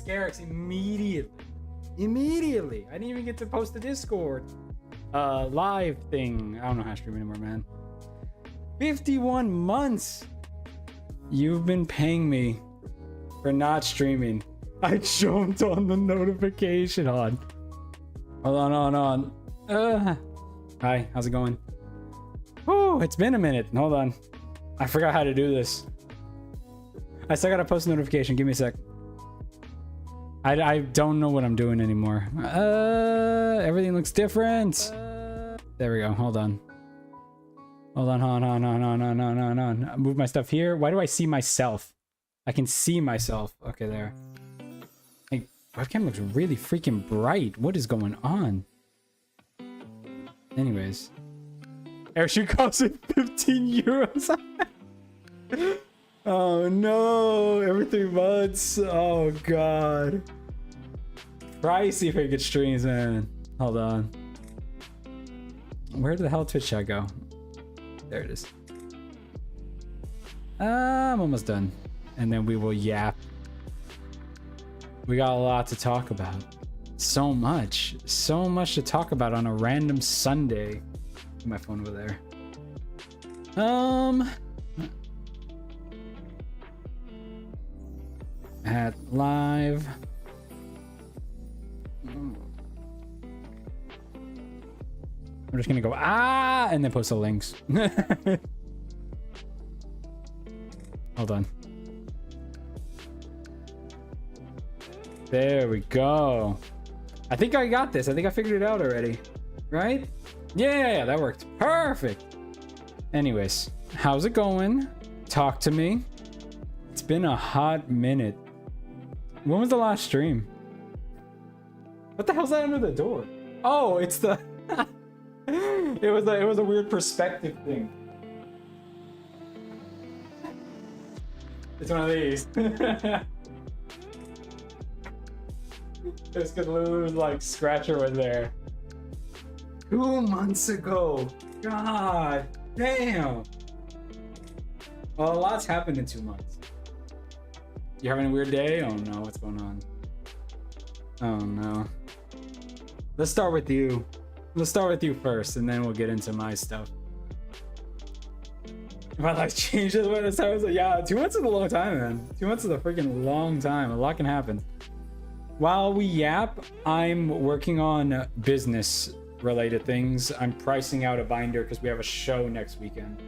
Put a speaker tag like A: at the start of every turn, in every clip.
A: Scarex immediately. I didn't even get to post the Discord live thing. I don't know how to stream anymore, man. 51 months. You've been paying me for not streaming. I jumped on the notification. Hold on. Hi, how's it going? Oh, it's been a minute. Hold on. I forgot how to do this. I still gotta post a notification. Give me a sec. I don't know what I'm doing anymore. Everything looks different. There we go. Hold on. Hold on. Move my stuff here. Why do I see myself? I can see myself. Okay, there. Hey, webcam looks really freaking bright. What is going on? Anyways. Airshoot costs it 15 euros. Oh no, every 3 months. Oh god. Pricey if I get streams, man. Hold on. Where the hell Twitch chat go? There it is. I'm almost done. And then we will yap. We got a lot to talk about. So much to talk about on a random Sunday. Put my phone over there. At live. We're just gonna go and then post the links. Hold on. There we go. I think I got this. I think I figured it out already. Right? Yeah, that worked. Perfect. Anyways, how's it going? Talk to me. It's been a hot minute. When was the last stream? What the hell's that under the door? Oh, it's the it was a weird perspective thing. It's one of these. Just because Lulu's like scratcher was there 2 months ago. God damn. Well, a lot's happened in 2 months. You having a weird day? Oh no, what's going on? Oh no. Let's start with you. Let's start with you first, and then we'll get into my stuff. My life changed the way this time. Yeah, 2 months is a long time, man. 2 months is a freaking long time. A lot can happen. While we yap, I'm working on business related things. I'm pricing out a binder because we have a show next weekend.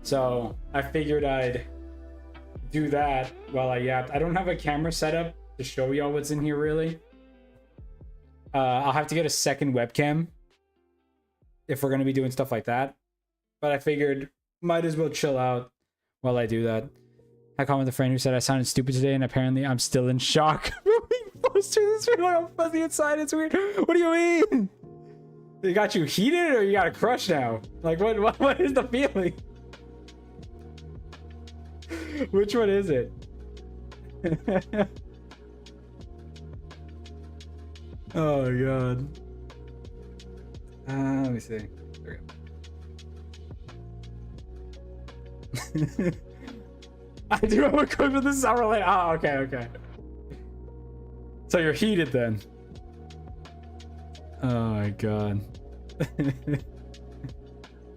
A: So I figured I'd do that while I yapped. I don't have a camera set up to show y'all what's in here really. I'll have to get a second webcam if we're going to be doing stuff like that. But I figured might as well chill out while I do that. I called with a friend who said I sounded stupid today, and apparently I'm still in shock. Close to this feeling I'm fuzzy inside. It's weird. What do you mean? They got you heated or you got a crush now? Like what is the feeling? Which one is it? Oh my god. Let me see. There we go. I do have a code for the summer light. Oh, okay. So you're heated then. Oh my god.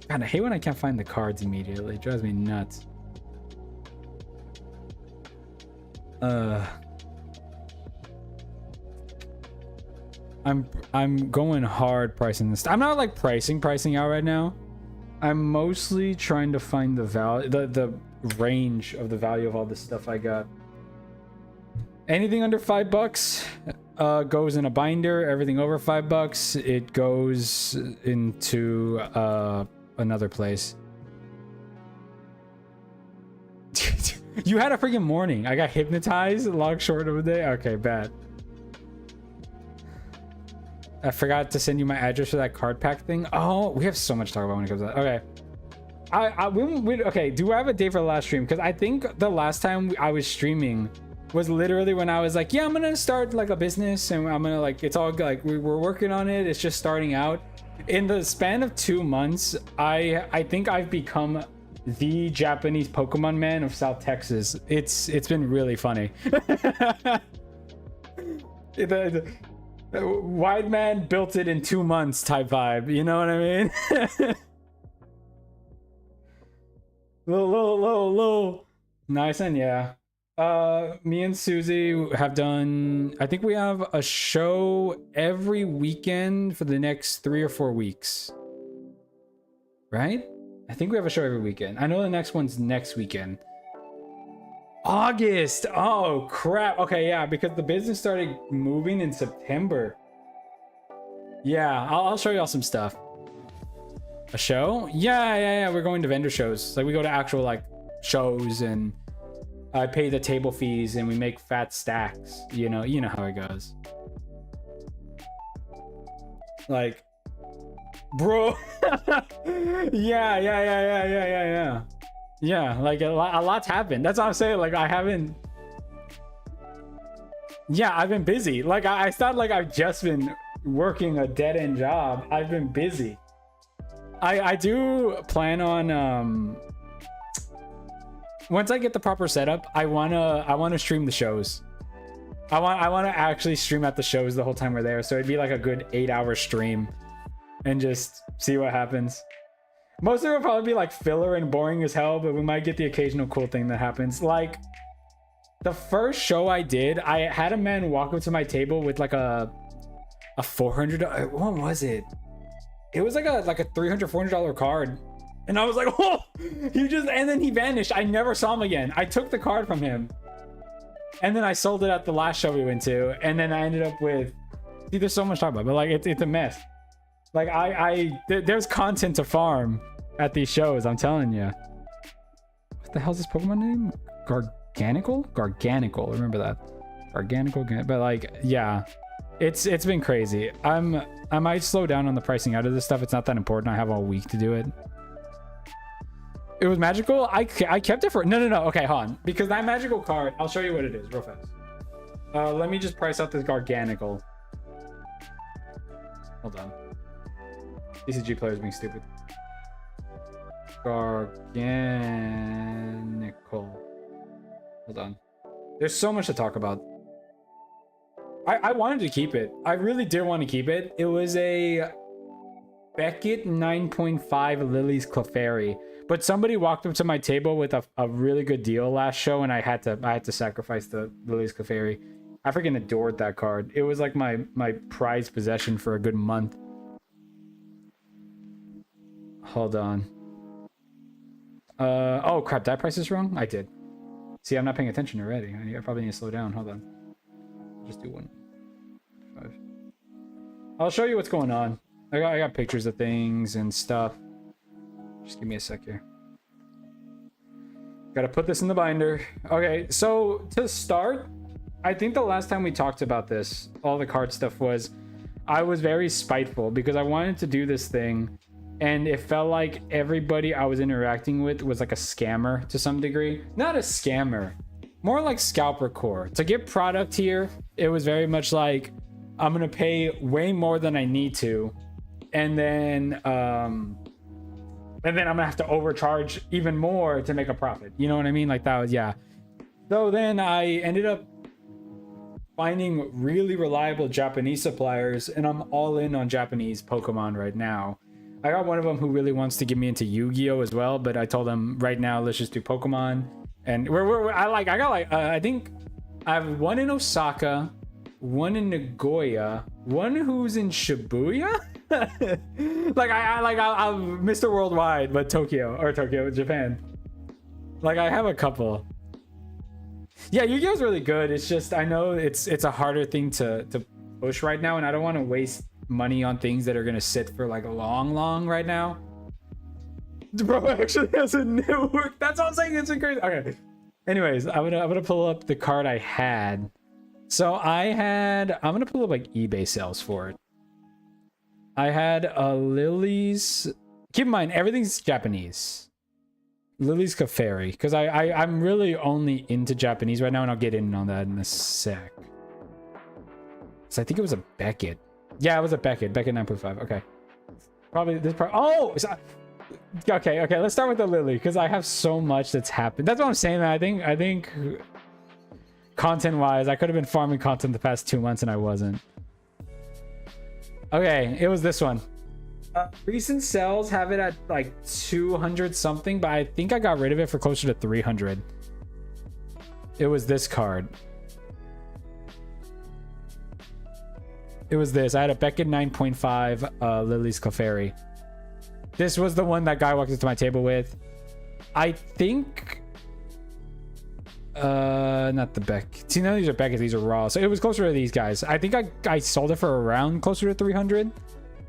A: God, I hate when I can't find the cards immediately. It drives me nuts. I'm going hard pricing this. I'm not like pricing out right now. I'm mostly trying to find the value, the range of the value of all this stuff I got. Anything under $5 goes in a binder. Everything over $5, it goes into another place. You had a freaking morning. I got hypnotized. Long short of a day. Okay, bad. I forgot to send you my address for that card pack thing. Oh, we have so much to talk about when it comes to that. Okay. Okay, do I have a date for the last stream? Because I think the last time I was streaming was literally when I was like, yeah, I'm gonna start like a business, and I'm gonna like, it's all like we're working on it. It's just starting out. In the span of 2 months, I think I've become the Japanese Pokemon man of South Texas. It's been really funny. The wide man built it in 2 months type vibe. You know what I mean? Little. Nice. And yeah. Me and Susie have done, I think we have a show every weekend for the next 3 or 4 weeks. Right? I think we have a show every weekend. I know the next one's next weekend. August. Oh crap. Okay, yeah, because the business started moving in September. Yeah, I'll show y'all some stuff. A show? Yeah. We're going to vendor shows. Like we go to actual like shows, and I pay the table fees and we make fat stacks. You know how it goes. Like, bro. Yeah. Yeah, like a lot's happened. That's what I'm saying. Like I've been busy. Like I thought like I've just been working a dead-end job. I've been busy. I do plan on once I get the proper setup, I wanna stream the shows. I wanna actually stream at the shows the whole time we're there. So it'd be like a good 8-hour stream and just see what happens. Most of it will probably be like filler and boring as hell, but we might get the occasional cool thing that happens. Like the first show I did, I had a man walk up to my table with like a $400. What was it? It was like a $300-$400 card, and I was like, oh, and then he vanished. I never saw him again. I took the card from him, and then I sold it at the last show we went to, and then I ended up with. See, there's so much to talk about, but like it's a mess. Like there's content to farm at these shows, I'm telling you. What the hell's this Pokemon name? Garganical. Remember that. Garganical. But like, yeah, it's been crazy. I might slow down on the pricing out of this stuff. It's not that important. I have all week to do it. It was magical. I kept it for no. Okay, hold on. Because that magical card, I'll show you what it is real fast. Let me just price out this Garganical. Hold on. TCG players being stupid. Garganical. Hold on. There's so much to talk about. I wanted to keep it. I really did want to keep it. It was a Beckett 9.5 Lily's Clefairy. But somebody walked up to my table with a really good deal last show, and I had to sacrifice the Lily's Clefairy. I freaking adored that card. It was like my prized possession for a good month. Hold on. Oh crap, that price is wrong? I did. See, I'm not paying attention already. I probably need to slow down. Hold on. Just do 1.5. I'll show you what's going on. I got pictures of things and stuff. Just give me a sec here. Gotta put this in the binder. Okay, so to start, I think the last time we talked about this, all the card stuff, was I was very spiteful because I wanted to do this thing, and it felt like everybody I was interacting with was like a scammer to some degree. Not a scammer, more like scalper core. To get product here, it was very much like I'm gonna pay way more than I need to, and then I'm gonna have to overcharge even more to make a profit. You know what I mean? Like that was, yeah. So then I ended up finding really reliable Japanese suppliers, and I'm all in on Japanese Pokemon right now. I got one of them who really wants to get me into Yu-Gi-Oh as well, but I told him right now let's just do Pokemon. And I think I have one in Osaka, one in Nagoya, one who's in Shibuya. I'm Mr. Worldwide, but Tokyo, Japan. Like I have a couple. Yeah, Yu-Gi-Oh's really good. It's just I know it's a harder thing to push right now, and I don't want to waste money on things that are gonna sit for like long right now. Bro actually has a network. That's what I'm saying. It's crazy. Okay. Anyways, I'm gonna pull up the card I had. So I'm gonna pull up like eBay sales for it. I had a Lily's. Keep in mind everything's Japanese. Lily's Clefairy, because I'm really only into Japanese right now, and I'll get in on that in a sec. So I think it was a Beckett. Yeah, it was a Beckett 9.5. Okay, probably this part. Oh, okay. Let's start with the Lily, because I have so much that's happened. That's what I'm saying. Man. I think Content wise, I could have been farming content the past 2 months and I wasn't. Okay, it was this one. Recent sales have it at like 200 something, but I think I got rid of it for closer to 300. It was this card. It was this. I had a Beckett 9.5 Lily's Clefairy. This was the one that guy walked into my table with. I think... not the Beck. See, none of these are Beckett. These are raw. So it was closer to these guys. I think I sold it for around closer to 300.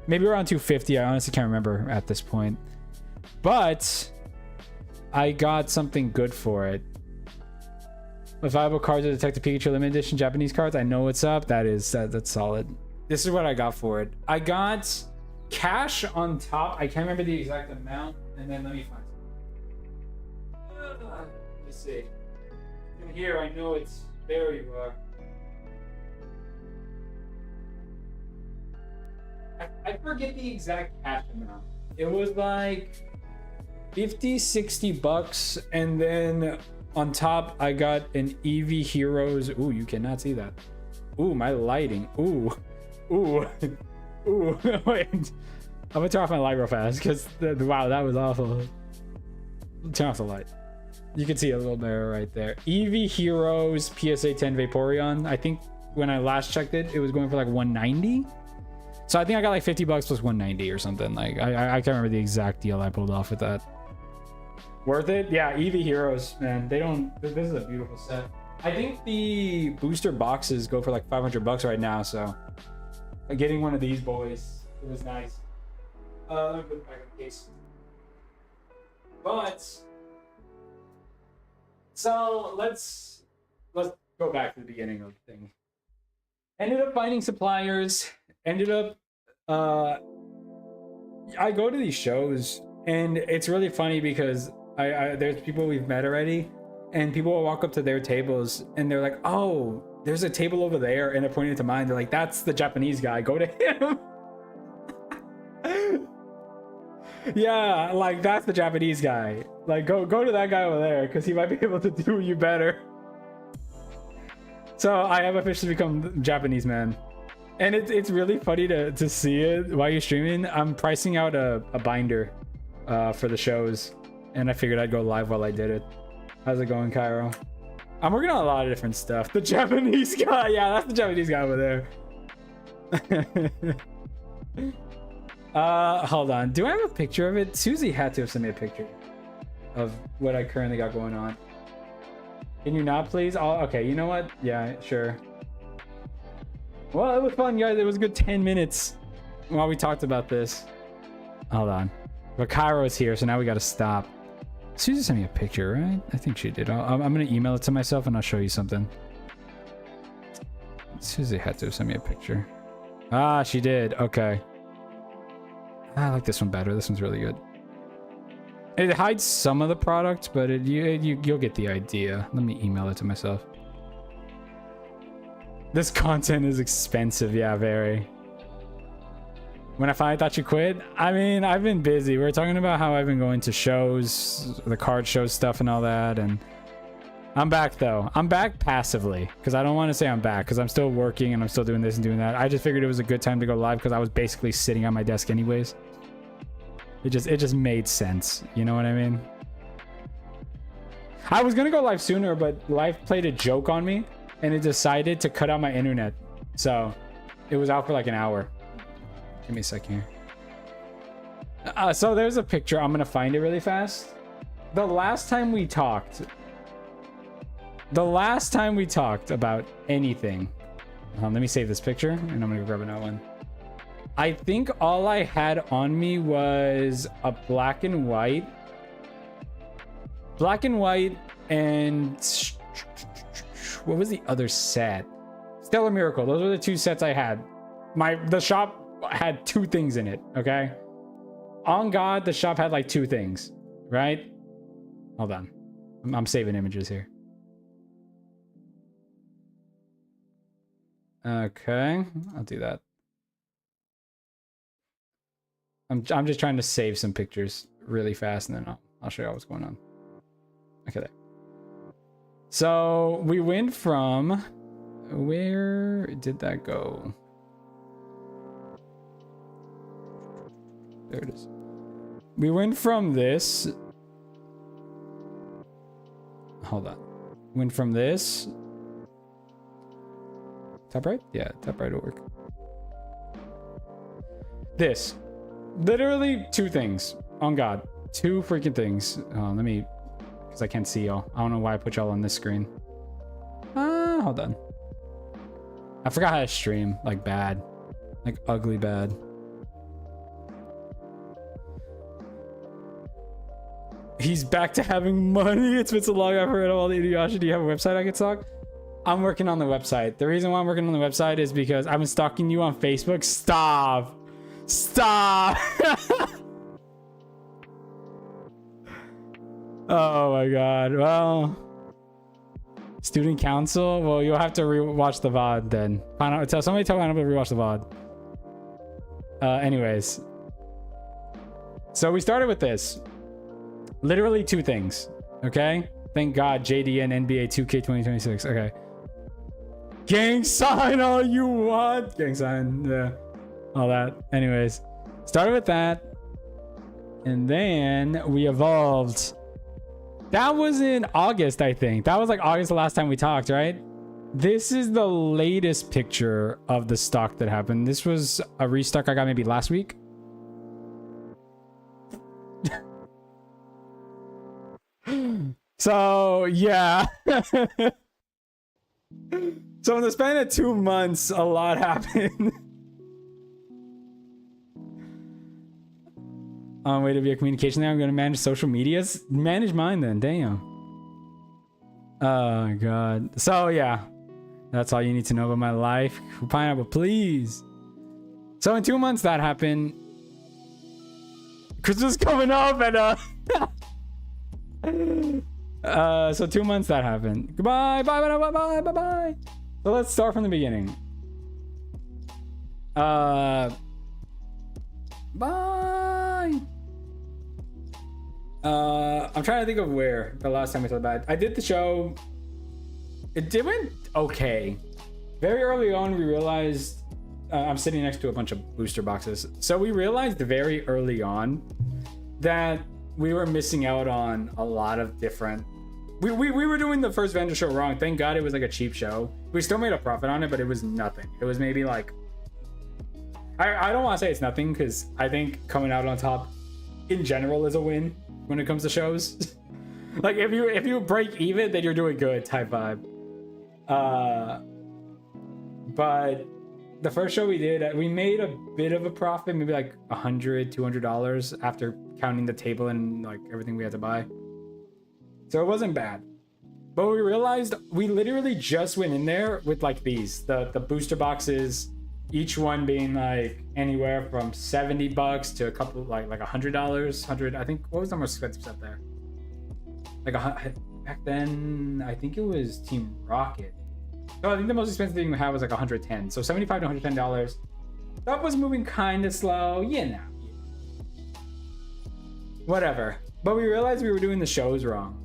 A: Maybe around 250. I honestly can't remember at this point. But I got something good for it. With viable cards of Detective Pikachu limited edition Japanese cards. I know what's up. That's solid. This is what I got for it. I got cash on top. I can't remember the exact amount. And then let me find it. Let me see. In here, I know it's... There you are. I forget the exact cash amount. It was like 50, 60 bucks. And then on top, I got an EV Heroes. Ooh, you cannot see that. Ooh, my lighting. Ooh. Ooh. Ooh. Wait. I'm gonna turn off my light real fast because wow, that was awful. Turn off the light. You can see a little bit right there. EV Heroes PSA 10 Vaporeon. I think when I last checked it, it was going for like 190. So I think I got like 50 bucks plus 190 or something. Like I can't remember the exact deal I pulled off with that. Worth it? Yeah, EV Heroes, man. They don't. This is a beautiful set. I think the booster boxes go for like 500 bucks right now. So getting one of these boys, it was nice. Let me put it back in the case. But so let's go back to the beginning of the thing. Ended up finding suppliers. Ended up I go to these shows and it's really funny because I there's people we've met already and people will walk up to their tables and they're like, oh, there's a table over there, and they're pointing to mine. They're like, that's the Japanese guy, go to him. Yeah, like that's the Japanese guy. Like go to that guy over there because he might be able to do you better. So I have officially become Japanese man. And it's really funny to see it while you're streaming. I'm pricing out a binder for the shows, and I figured I'd go live while I did it. How's it going, Cairo? I'm working on a lot of different stuff. The Japanese guy, yeah, that's the Japanese guy over there. Hold on. Do I have a picture of it? Susie had to have sent me a picture of what I currently got going on. Can you not, please? Oh, okay, you know what? Yeah, sure. Well, it was fun, guys. It was a good 10 minutes while we talked about this. Hold on. But Cairo's here, so now we got to stop. Susie sent me a picture, right? I think she did. I'm going to email it to myself and I'll show you something. Susie had to send me a picture. Ah, she did. Okay. I like this one better. This one's really good. It hides some of the product, but you'll get the idea. Let me email it to myself. This content is expensive. Yeah, very. When I finally thought you quit, I mean, I've been busy. We were talking about how I've been going to shows, the card show stuff and all that, and I'm back though. I'm back passively because I don't want to say I'm back because I'm still working and I'm still doing this and doing that. I just figured it was a good time to go live because I was basically sitting on my desk anyways. It just made sense. You know what I mean? I was gonna go live sooner, but life played a joke on me and it decided to cut out my internet. So it was out for like an hour. Give me a second here. So there's a picture. I'm gonna find it really fast. The last time we talked about anything, let me save this picture and I'm gonna go grab another one. I think all I had on me was a black and white and what was the other set? Stellar Miracle. Those were the two sets I had. The shop had two things in it. Okay, on God, the shop had like two things, right? Hold on, I'm saving images here. Okay, I'll do that. I'm just trying to save some pictures really fast and then I'll show you what's going on. Okay, there. So we went from, where did that go? There it is. We went from this. Hold on. Went from this. Top right? Yeah, top right will work. This. Literally 2 things. On God. 2 freaking things. Let me, because I can't see y'all. I don't know why I put y'all on this screen. Hold on. I forgot how to stream. Like bad. Like ugly bad. He's back to having money. It's been so long I've heard all the idiocy. Do you have a website I could stalk? I'm working on the website. The reason why I'm working on the website is because I've been stalking you on Facebook. Stop. Stop. Oh my God. Well, student council. Well, you'll have to rewatch the VOD then. Tell somebody to rewatch the VOD. Anyways. So we started with this. Literally 2 things. Okay. Thank God. JDN NBA 2K 2026. Okay. Gang sign all you want. Gang sign. Yeah. All that. Anyways. Started with that. And then we evolved. That was in August, I think. That was like August the last time we talked, right? This is the latest picture of the stock that happened. This was a restock I got maybe last week. So, yeah. So in the span of 2 months, a lot happened. On way to be a communication there. I'm going to manage social medias. Manage mine then. Damn. Oh, God. So, yeah. That's all you need to know about my life. Pineapple, please. So in 2 months, that happened. Christmas coming up and so 2 months that happened. Goodbye. Bye, bye, bye, bye, bye, bye. So let's start from the beginning. Bye. I'm trying to think of where the last time we talked about it. I did the show. It went okay. Very early on, we realized I'm sitting next to a bunch of booster boxes. So we realized very early on that we were missing out on a lot of different. We were doing the first vendor show wrong. Thank God it was like a cheap show. We still made a profit on it, but it was nothing. It was maybe like, I don't want to say it's nothing because I think coming out on top in general is a win when it comes to shows. Like if you break even, then you're doing good type vibe. But the first show we did, we made a bit of a profit, maybe like $100-$200 after counting the table and like everything we had to buy. So it wasn't bad. But we realized we literally just went in there with like these, the booster boxes, each one being like anywhere from $70 to a couple like $100. I think, what was the most expensive set there? Like back then, I think it was Team Rocket. So I think the most expensive thing we had was like $110. So $75 to $110. That was moving kind of slow, you know. Whatever. But we realized we were doing the shows wrong.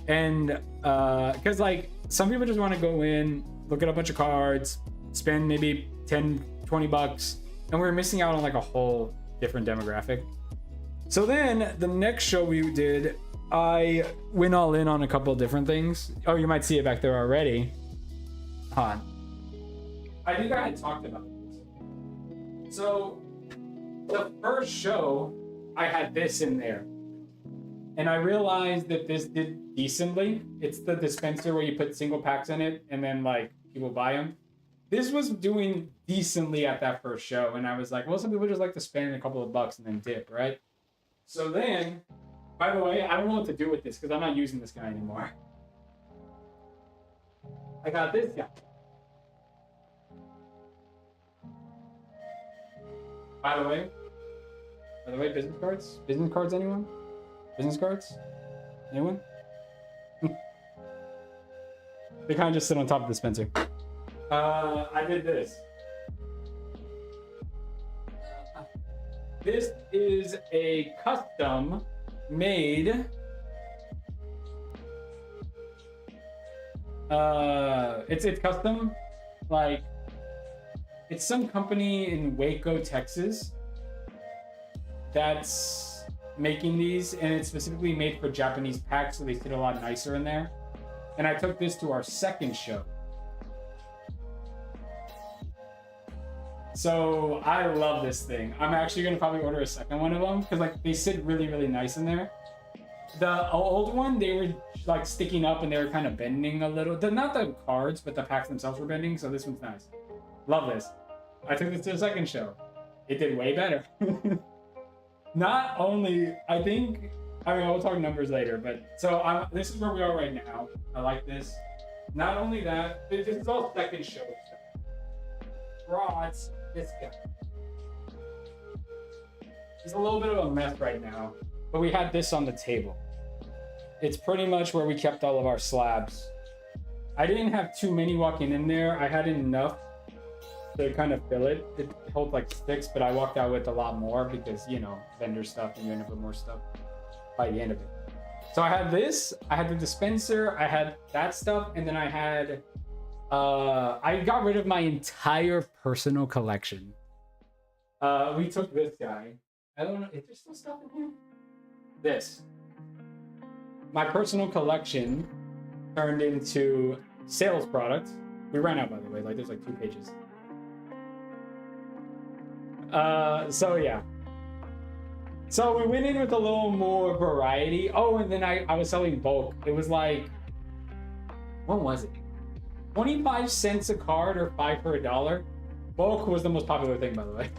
A: And because like some people just want to go in, look at a bunch of cards, spend maybe $10-20, and we're missing out on like a whole different demographic. So then the next show we did, I went all in on a couple of different things. Oh, you might see it back there already. Hold on. I think I had talked about this. So the first show, I had this in there. And I realized that this did decently. It's the dispenser where you put single packs in it and then like people buy them. This was doing decently at that first show. And I was like, well, some people just like to spend a couple of bucks and then dip, right? So then, by the way, I don't know what to do with this because I'm not using this guy anymore. I got this guy. By the way, business cards? Business cards, anyone? Business cards? Anyone? They kind of just sit on top of the dispenser. I did this. This is a custom made It's custom. Like, it's some company in Waco, Texas that's making these, and it's specifically made for Japanese packs, so they sit a lot nicer in there. And I took this to our second show. So I love this thing. I'm actually gonna probably order a second one of them because like they sit really, really nice in there. The old one, they were like sticking up and they were kind of bending a little. Not the cards, but the packs themselves were bending. So this one's nice. Love this. I took this to the second show. It did way better. Not only, I mean, we'll talk numbers later, but so this is where we are right now. I like this. Not only that, this is all second show stuff. Brought this guy. He's a little bit of a mess right now, but we had this on the table. It's pretty much where we kept all of our slabs. I didn't have too many walking in there. I had enough to kind of fill it. It held like 6, but I walked out with a lot more because, you know, vendor stuff and you end up with more stuff by the end of it. So I had this, I had the dispenser, I had that stuff, and then I had, I got rid of my entire personal collection. We took this guy. I don't know, is there still stuff in here? This. My personal collection turned into sales products. We ran out, by the way, like there's like 2 pages. So yeah. So we went in with a little more variety. Oh, and then I was selling bulk. It was like, what was it? 25 cents a card or 5 for $1. Bulk was the most popular thing, by the way.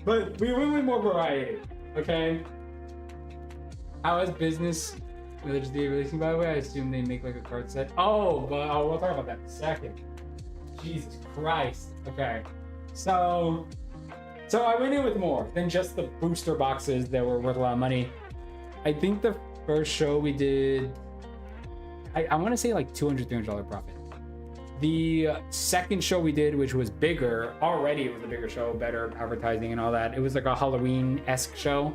A: But we went with more variety, okay? How is business Village Day releasing, by the way? I assume they make like a card set. Oh, but we'll talk about that in a second. Jesus Christ. Okay. So I went in with more than just the booster boxes that were worth a lot of money. I think the first show we did, I want to say like $200, $300 profit. The second show we did, which was bigger, already it was a bigger show, better advertising and all that. It was like a Halloween-esque show.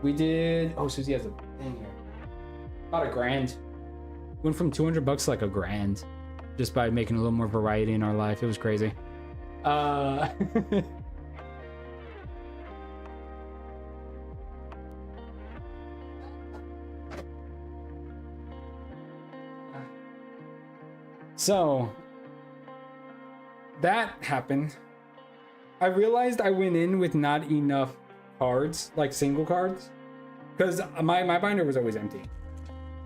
A: We did, oh, Susie has a thing here. About $1,000. Went from $200 to like $1,000 just by making a little more variety in our life. It was crazy. So that happened. I realized I went in with not enough cards, like single cards, because my binder was always empty.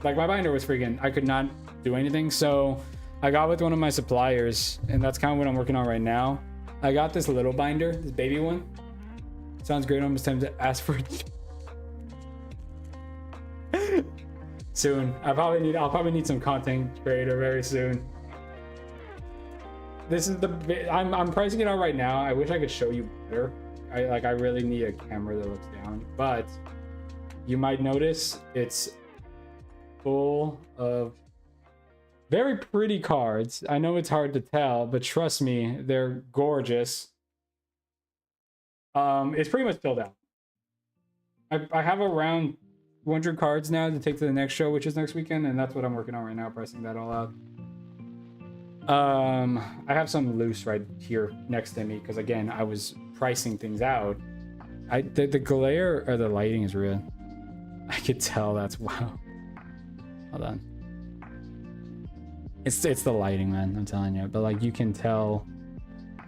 A: Like my binder was freaking, I could not do anything. So I got with one of my suppliers, and that's kind of what I'm working on right now. I got this little binder, this baby one. Sounds great. Almost time to ask for it. Soon. I'll probably need some content creator very soon. This is I'm pricing it out right now. I wish I could show you better. I really need a camera that looks down, but you might notice it's full of very pretty cards. I know it's hard to tell, but trust me, they're gorgeous. It's pretty much filled out. I have around 200 cards now to take to the next show, which is next weekend, and that's what I'm working on right now, pricing that all out. I have some loose right here next to me because again, I was pricing things out. The glare or the lighting is real. I could tell that's wow. Hold on. It's the lighting, man. I'm telling you. But like you can tell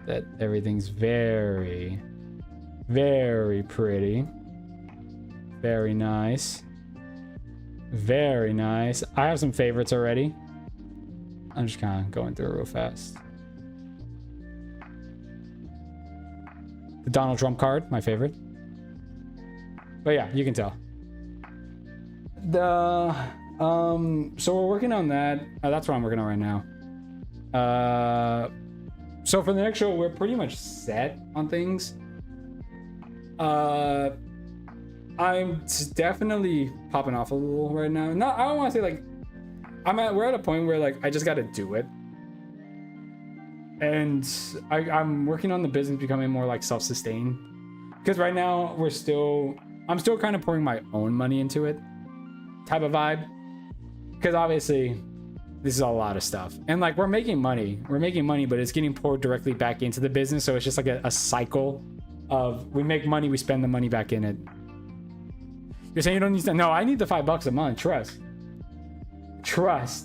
A: that everything's very, very pretty. Very nice. Very nice. I have some favorites already. I'm just kind of going through it real fast. The Donald Trump card, my favorite. But yeah, you can tell. So we're working on that. That's what I'm working on right now. So for the next show, we're pretty much set on things. I'm definitely popping off a little right now. No, I don't want to say like we're at a point where like I just got to do it, and I'm working on the business becoming more like self-sustained. Because right now I'm still kind of pouring my own money into it, type of vibe. Because obviously, This is a lot of stuff. And like, we're making money, but it's getting poured directly back into the business. So it's just like a cycle of, we make money, we spend the money back in it. You're saying you don't need to? No, I need the $5 a month. Trust.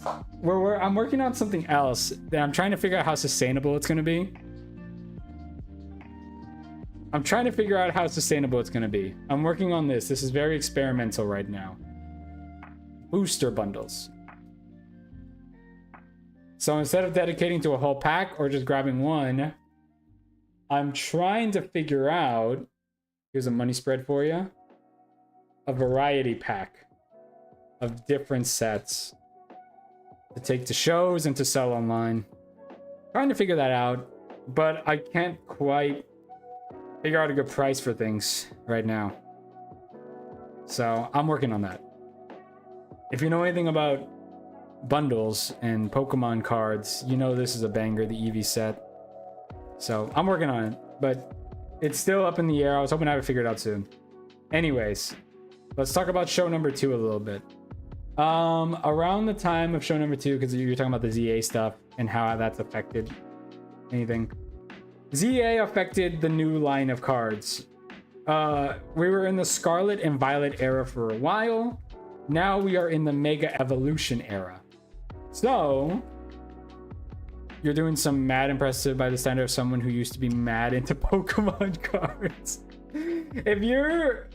A: I'm working on something else that I'm trying to figure out how sustainable it's going to be. I'm working on this. This is very experimental right now. Booster bundles. So instead of dedicating to a whole pack or just grabbing one, I'm trying to figure out, here's a money spread for you, a variety pack of different sets to take to shows and to sell online. Trying to figure that out, but I can't quite figure out a good price for things right now. So I'm working on that. If you know anything about bundles and Pokemon cards, you know this is a banger, the Eevee set. So I'm working on it, but it's still up in the air. I was hoping I would figure it out soon. Anyways, let's talk about show number 2 a little bit. Around the time of show number 2, because you're talking about the ZA stuff and how that's affected anything. ZA affected the new line of cards. We were in the Scarlet and Violet era for a while. Now we are in the Mega Evolution era. So you're doing some mad impressive by the standard of someone who used to be mad into Pokemon cards. If you're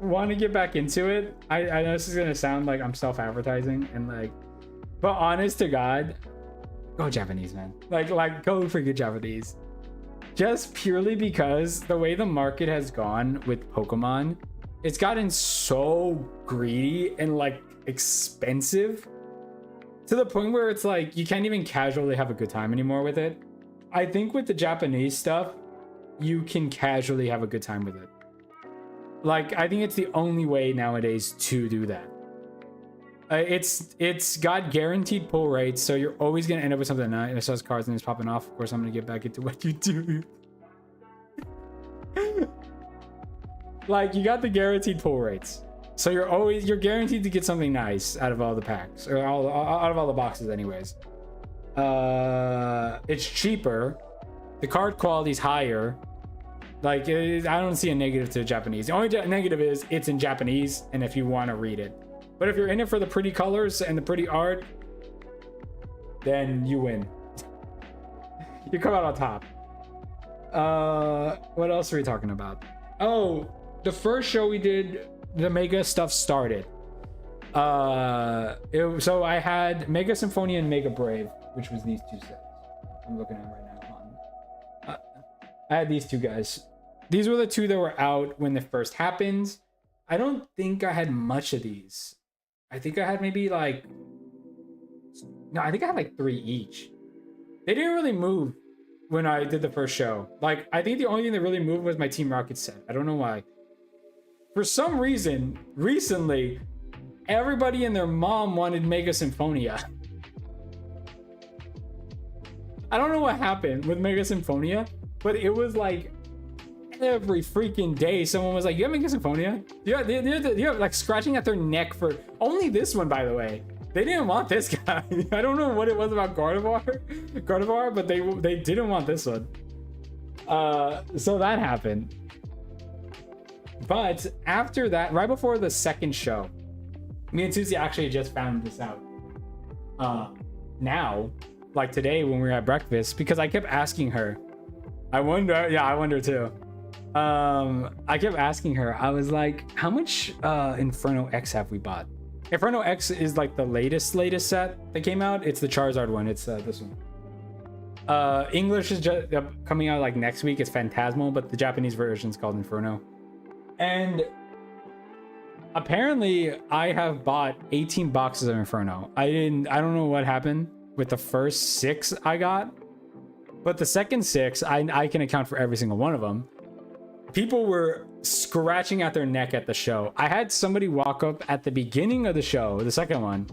A: want to get back into it, I know this is gonna sound like I'm self-advertising and like, but honest to God, go Japanese, man. Like go freaking Japanese. Just purely because the way the market has gone with Pokemon, it's gotten so greedy and like expensive to the point where it's like you can't even casually have a good time anymore with it. I think with the Japanese stuff, you can casually have a good time with it. Like, I think it's the only way nowadays to do that. It's got guaranteed pull rates, so you're always gonna end up with something nice. It says cards and it's popping off. Of course, I'm gonna get back into what you do. Like, you got the guaranteed pull rates, so you're guaranteed to get something nice out of all the packs, or out of all the boxes, anyways. It's cheaper. The card quality's higher. Like, I don't see a negative to Japanese. The only negative is it's in Japanese, and if you want to read it. But if you're in it for the pretty colors and the pretty art, then you win. You come out on top. What else are we talking about? Oh, the first show we did, the Mega stuff started. So I had Mega Symphonia and Mega Brave, which was these two sets. I'm looking at them right now. I had these two guys. These were the two that were out when it first happened. I don't think I had much of these. I think I had maybe like... No, I think I had like 3 each. They didn't really move when I did the first show. Like, I think the only thing that really moved was my Team Rocket set. I don't know why. For some reason, recently, everybody and their mom wanted Mega Symphonia. I don't know what happened with Mega Symphonia, but it was like every freaking day someone was like, you have Mega Symphonia? You have like scratching at their neck for only this one, by the way. They didn't want this guy. I don't know what it was about Gardevoir, but they didn't want this one. So that happened. But after that, right before the second show, me and Susie actually just found this out. Now, like today when we were at breakfast, because I kept asking her, I wonder too. I kept asking her, I was like, how much Inferno X have we bought? Inferno X is like the latest set that came out. It's the Charizard one. It's this one. English is just coming out like next week. It's Phantasmal, but the Japanese version is called Inferno. And apparently I have bought 18 boxes of Inferno. I don't know what happened with the first 6 I got, but the second 6, I can account for every single one of them. People were scratching at their neck at the show. I had somebody walk up at the beginning of the show, the second one,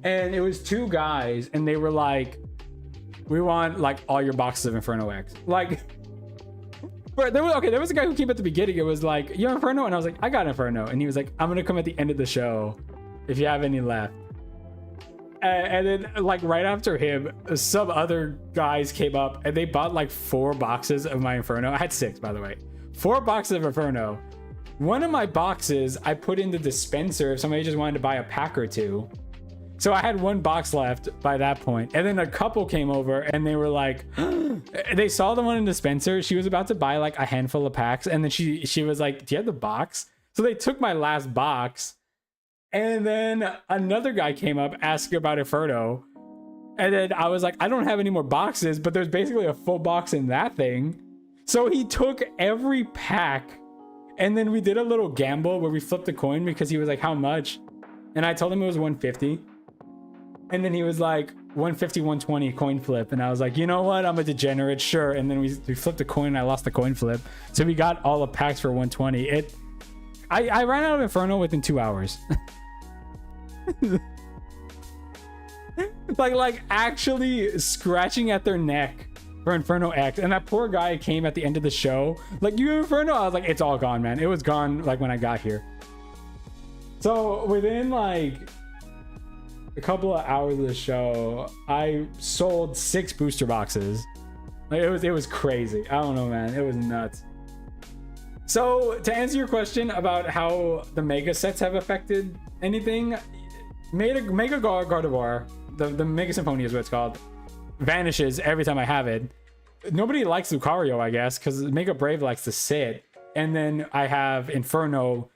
A: and it was 2 guys, and they were like, we want like all your boxes of Inferno X. Like, there was a guy who came at the beginning. It was like, you have Inferno? And I was like, I got Inferno. And he was like, I'm gonna come at the end of the show if you have any left. And then like right after him, some other guys came up and they bought like 4 boxes of my Inferno. I had 6, by the way. 4 boxes of Inferno. One of my boxes I put in the dispenser if somebody just wanted to buy a pack or 2. So I had 1 box left by that point. And then a couple came over and they were like, they saw the one in the dispenser. She was about to buy like a handful of packs. And then she was like, do you have the box? So they took my last box. And then another guy came up asking about Inferno. And then I was like, I don't have any more boxes, but there's basically a full box in that thing. So he took every pack. And then we did a little gamble where we flipped a coin because he was like, how much? And I told him it was 150. And then he was like, 150, 120 coin flip. And I was like, you know what? I'm a degenerate, sure. And then we flipped a coin and I lost the coin flip. So we got all the packs for 120. I ran out of Inferno within 2 hours. like actually scratching at their neck for Inferno X. And that poor guy came at the end of the show. Like, you have Inferno? I was like, it's all gone, man. It was gone like when I got here. So within like a couple of hours of the show, I sold 6 booster boxes. Like it was crazy. I don't know, man. It was nuts. So to answer your question about how the mega sets have affected anything, Mega Gardevoir, the Mega Symphonia is what it's called, vanishes every time I have it. Nobody likes Lucario, I guess, because Mega Brave likes to sit. And then I have Inferno,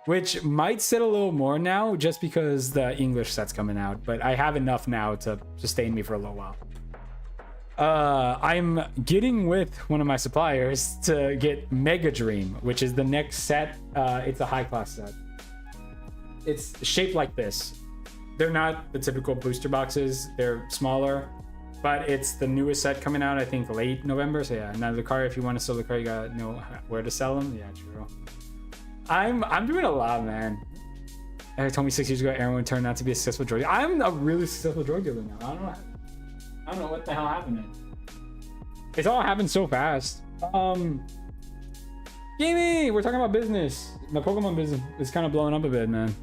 A: which might sit a little more now just because the English set's coming out, but I have enough now to sustain me for a little while. I'm getting with one of my suppliers to get Mega Dream, which is the next set. It's a high class set. It's shaped like this. They're not the typical booster boxes. They're smaller, but it's the newest set coming out, I think late November. So yeah, now Lucario, if you want to sell Lucario, you gotta know where to sell them. Yeah, true. I'm doing a lot, man. Eric told me 6 years ago everyone turned out to be a successful drug dealer. I'm a really successful drug dealer now. I don't know what the hell happened. It's all happened so fast. Gaming, we're talking about business. My Pokemon business is kind of blowing up a bit, man.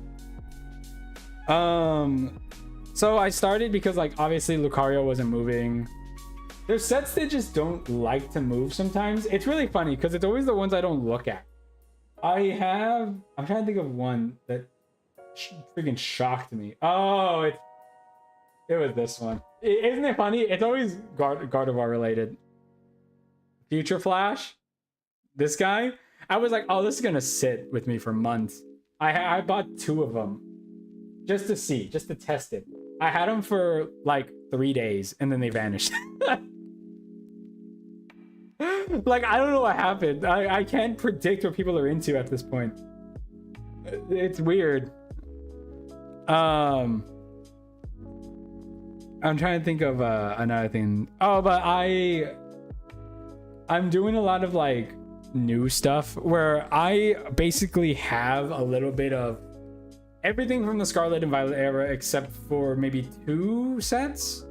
A: So I started because like obviously Lucario wasn't moving. There's sets that just don't like to move sometimes. It's really funny because it's always the ones I don't look at. I'm trying to think of one that freaking shocked me. Oh, it was this one. Isn't it funny? It's always Gardevoir related. Future Flash, this guy. I was like, oh, this is gonna sit with me for months. I bought 2 of them just to see, just to test it. I had them for like 3 days and then they vanished. Like, I don't know what happened. I can't predict what people are into at this point. It's weird. I'm trying to think of another thing. Oh, but I'm doing a lot of like new stuff where I basically have a little bit of everything from the Scarlet and Violet era except for maybe 2 sets.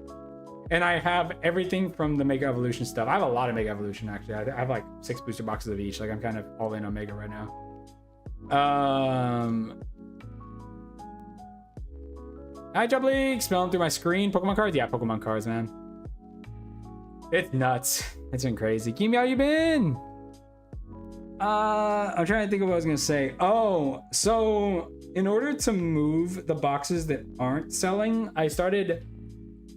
A: And I have everything from the Mega Evolution stuff. I have a lot of Mega Evolution, actually. I have like 6 booster boxes of each. Like, I'm kind of all in on Mega right now. Hi, Job League. Smelling through my screen. Pokemon cards? Yeah, Pokemon cards, man. It's nuts. It's been crazy. Kimi, how you been? I'm trying to think of what I was going to say. Oh, so in order to move the boxes that aren't selling, I started...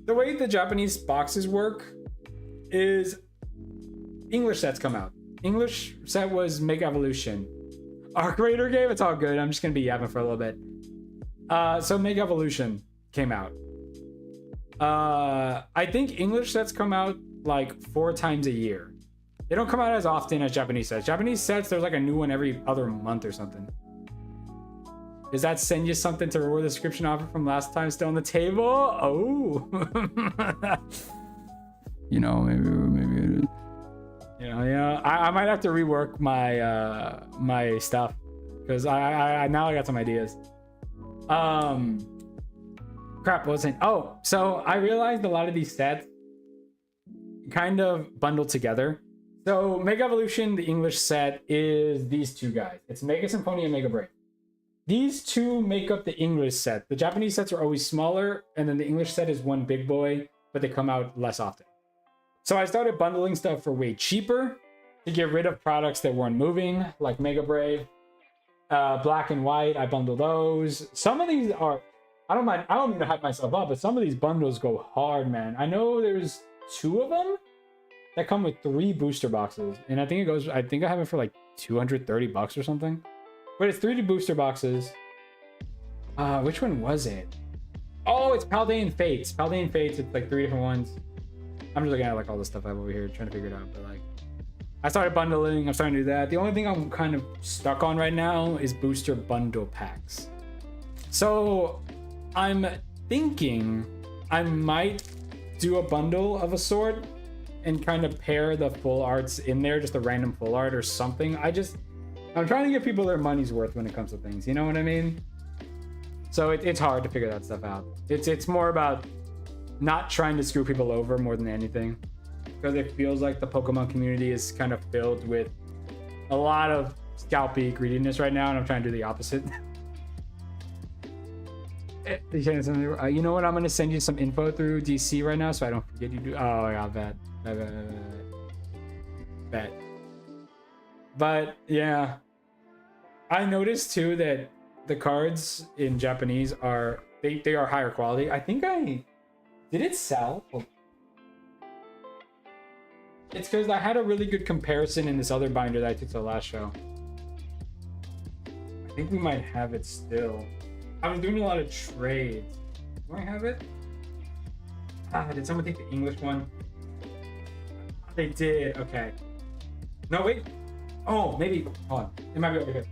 A: The way the Japanese boxes work is English sets come out. English set was Mega Evolution. Arc Raider game, it's all good. I'm just going to be yapping for a little bit. So Mega Evolution came out. I think English sets come out like 4 times a year. They don't come out as often as Japanese sets. Japanese sets, there's like a new one every other month or something. Does that send you something to reward the subscription offer from last time still on the table? Oh. You know, maybe. Yeah. I might have to rework my my stuff because I now I got some ideas. Crap, what was it? Oh, so I realized a lot of these sets kind of bundled together. So Mega Evolution, the English set, is these 2 guys. It's Mega Symphonia and Mega Brave. these two make up the English set. The Japanese sets are always smaller, and then the English set is one big boy, but they come out less often. So I started bundling stuff for way cheaper to get rid of products that weren't moving, like Mega Brave, Black and White. I bundle those. Some of these are, I don't mind, I don't mean to hype myself up, but some of these bundles go hard, man. I know there's 2 of them that come with 3 booster boxes, and I think I have it for like $230 or something. But it's 3 booster boxes. Which one was it? Oh, it's Paldean Fates. Paldean Fates, it's like 3 different ones. I'm just looking at like all the stuff I have over here, trying to figure it out. But like, I started bundling. I'm starting to do that. The only thing I'm kind of stuck on right now is booster bundle packs. So I'm thinking I might do a bundle of a sort and kind of pair the full arts in there, just a random full art or something. I'm trying to give people their money's worth when it comes to things. You know what I mean? So it's hard to figure that stuff out. It's more about not trying to screw people over more than anything, because it feels like the Pokemon community is kind of filled with a lot of scalpy greediness right now, and I'm trying to do the opposite. You know what? I'm gonna send you some info through DC right now, so I don't forget you do. Oh yeah, bet. But yeah, I noticed too that the cards in Japanese are they are higher quality. I think did it sell? Oh. It's because I had a really good comparison in this other binder that I took to the last show. I think we might have it still. I was doing a lot of trades. Do I have it? Did someone take the English one? They did. Okay. No, wait. Oh, maybe. Hold on. It might be over here.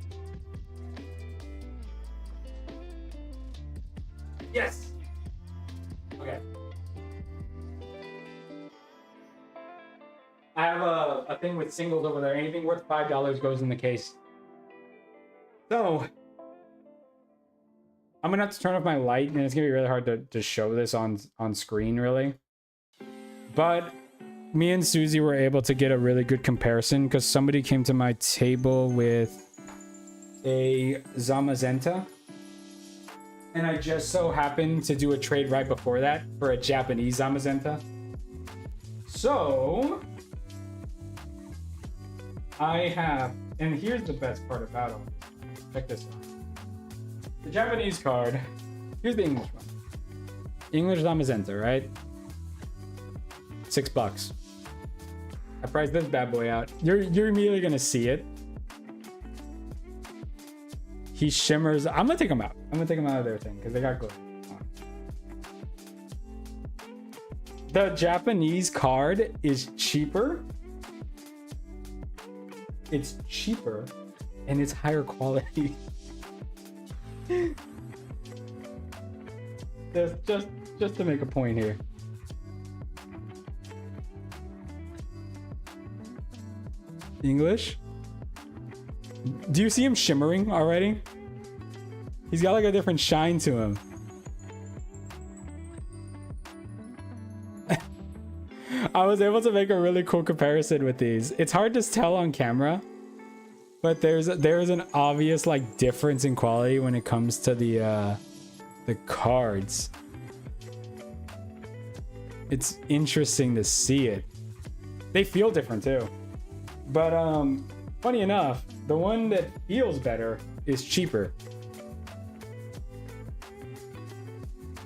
A: Yes. Okay. I have a thing with singles over there. Anything worth $5 goes in the case. So I'm gonna have to turn off my light, and it's gonna be really hard to show this on screen, really. But me and Susie were able to get a really good comparison because somebody came to my table with a Zamazenta, and I just so happened to do a trade right before that for a Japanese Zamazenta. So I have, and here's the best part about them. Check this out. The Japanese card, here's the English one. English Zamazenta, right? $6. I priced this bad boy out. You're immediately gonna see it. He shimmers. I'm gonna take him out. I'm gonna take him out of their thing because they got good. The Japanese card is cheaper. It's cheaper and it's higher quality. just to make a point here. English. Do you see him shimmering already? He's got like a different shine to him. I was able to make a really cool comparison with these. It's hard to tell on camera, but there's an obvious like difference in quality when it comes to the cards. It's interesting to see it. They feel different too. But funny enough, the one that feels better is cheaper.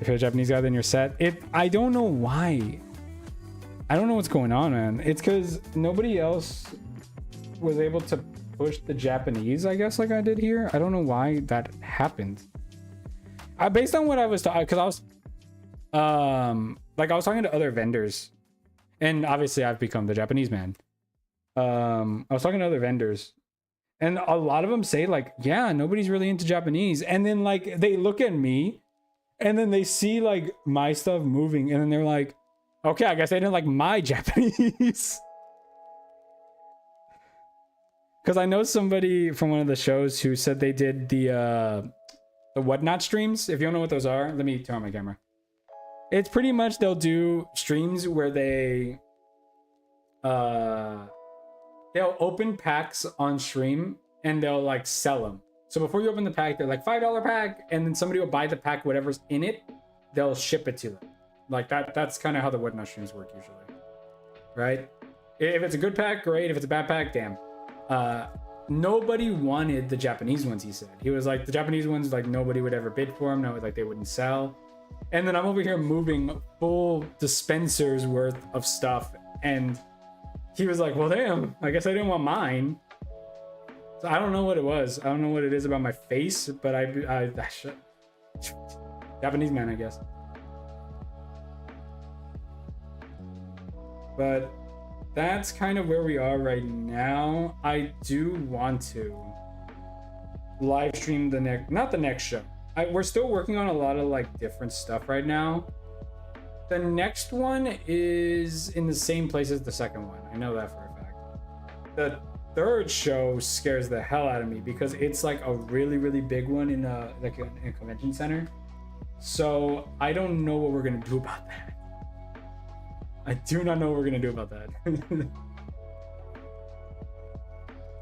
A: If you're a Japanese guy, then you're set. I don't know why. I don't know what's going on, man. It's because nobody else was able to push the Japanese, I guess, like I did here. I don't know why that happened. Based on what I was talking, because I was, I was talking to other vendors, and obviously I've become the Japanese man. I was talking to other vendors, and a lot of them say like, yeah, nobody's really into Japanese. And then like they look at me, and then they see like my stuff moving, and then they're like, okay, I guess they didn't like my Japanese. Because I know somebody from one of the shows who said they did the whatnot streams. If you don't know what those are, let me turn on my camera. It's pretty much they'll do streams where they'll open packs on stream and they'll like sell them. So before you open the pack, they're like $5 pack, and then somebody will buy the pack, whatever's in it, they'll ship it to them. Like that's kind of how the Whatnot streams work usually, right? If it's a good pack, great. If it's a bad pack, damn. Nobody wanted the Japanese ones, he said. He was like, the Japanese ones, like nobody would ever bid for them. No, like they wouldn't sell. And then I'm over here moving full dispensers worth of stuff, and he was like, well, damn, I guess I didn't want mine. So I don't know what it was. I don't know what it is about my face, but I Japanese man, I guess. But that's kind of where we are right now. I do want to live stream the next, not the next show. We're still working on a lot of like different stuff right now. The next one is in the same place as the second one. I know that for a fact. The third show scares the hell out of me because it's like a really, really big one in a convention center. So I don't know what we're gonna do about that. I do not know what we're gonna do about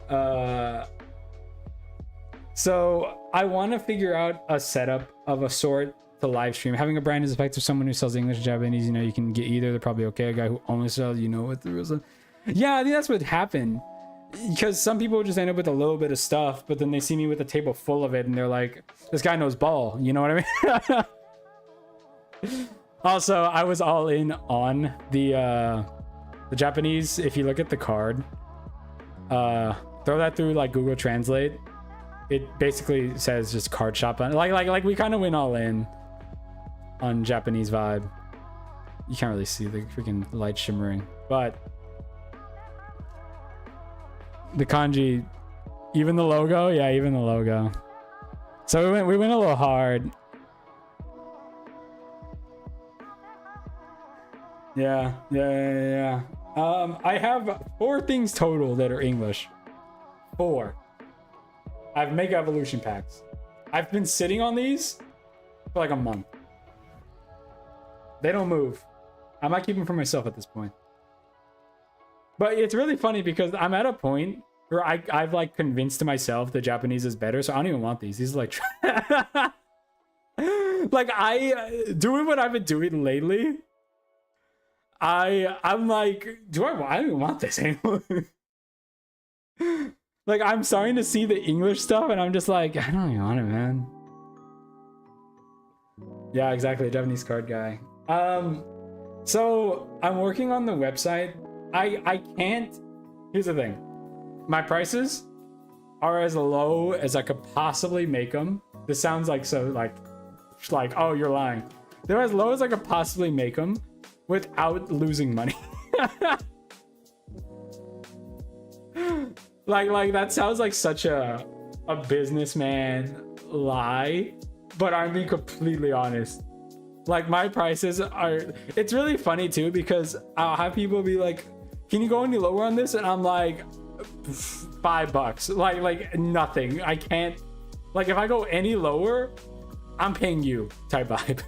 A: that. So I want to figure out a setup of a sort to live stream. Having a brand is effective. Someone who sells English and Japanese, you know, you can get either. They're probably okay. A guy who only sells, you know what the rules are. Yeah, I think that's what happened. Because some people just end up with a little bit of stuff, but then they see me with a table full of it, and they're like, "This guy knows ball." You know what I mean? Also, I was all in on the Japanese. If you look at the card, throw that through like Google Translate. It basically says just card shop on like we kind of went all in on Japanese vibe. You can't really see the freaking light shimmering, but the kanji, even the logo, yeah, even the logo. So we went a little hard. Yeah. I have 4 things total that are English. 4. I have Mega Evolution packs. I've been sitting on these for like a month. They don't move. I might keep them for myself at this point. But it's really funny because I'm at a point where I've like convinced myself the Japanese is better, so I don't even want these. These are like like I doing what I've been doing lately. I'm like, I don't even want this anymore. Like, I'm starting to see the English stuff, and I'm just like, I don't even want it, man. Yeah, exactly, Japanese card guy. So I'm working on the website. I can't. Here's the thing. My prices are as low as I could possibly make them. This sounds like so like oh, you're lying. They're as low as I could possibly make them without losing money. like that sounds like such a businessman lie, but I'm being completely honest. Like, my prices are, it's really funny too, because I'll have people be like, can you go any lower on this? And I'm like, $5, like nothing. I can't, like, if I go any lower, I'm paying you type vibe.